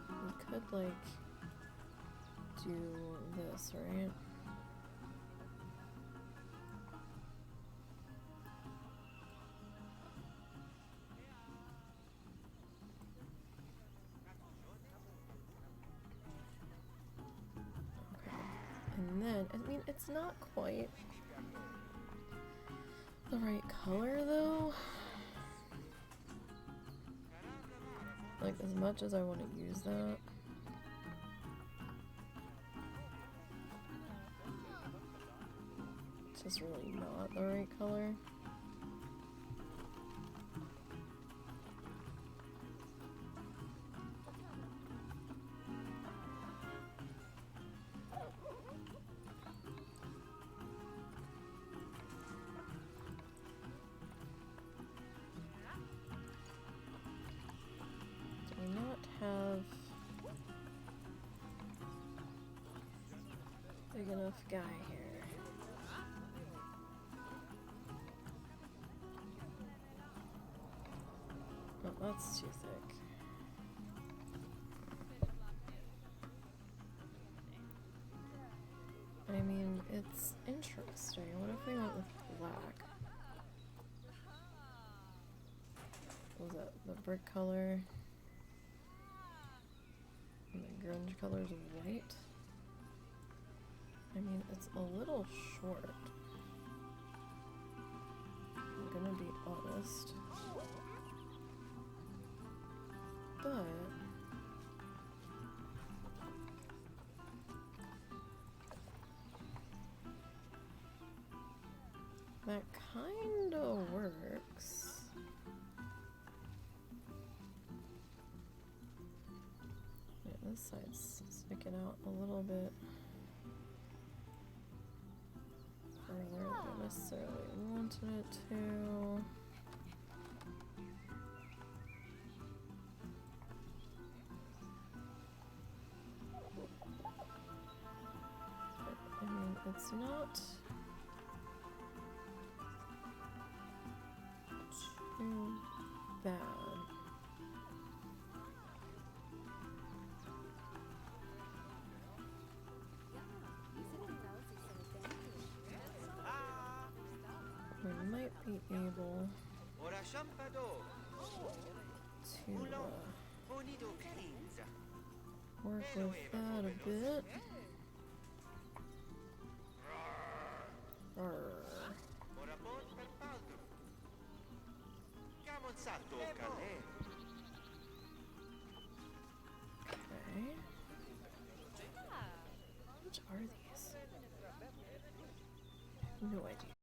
we could, like, do this, right? And then, I mean, it's not quite the right color, though. Like, as much as I want to use that. It's just really not the right color. guy here? Oh, that's too thick. I mean, it's interesting. What if we went with black? What was that? The brick color? And the grunge color's white? I mean, it's a little short. I'm gonna be honest. But that kinda works. Yeah, this side's sticking out a little bit further than I necessarily wanted it to. I mean, it's not too bad. We might be able to work with that a bit. Arr. Okay. Which are these? I have no idea.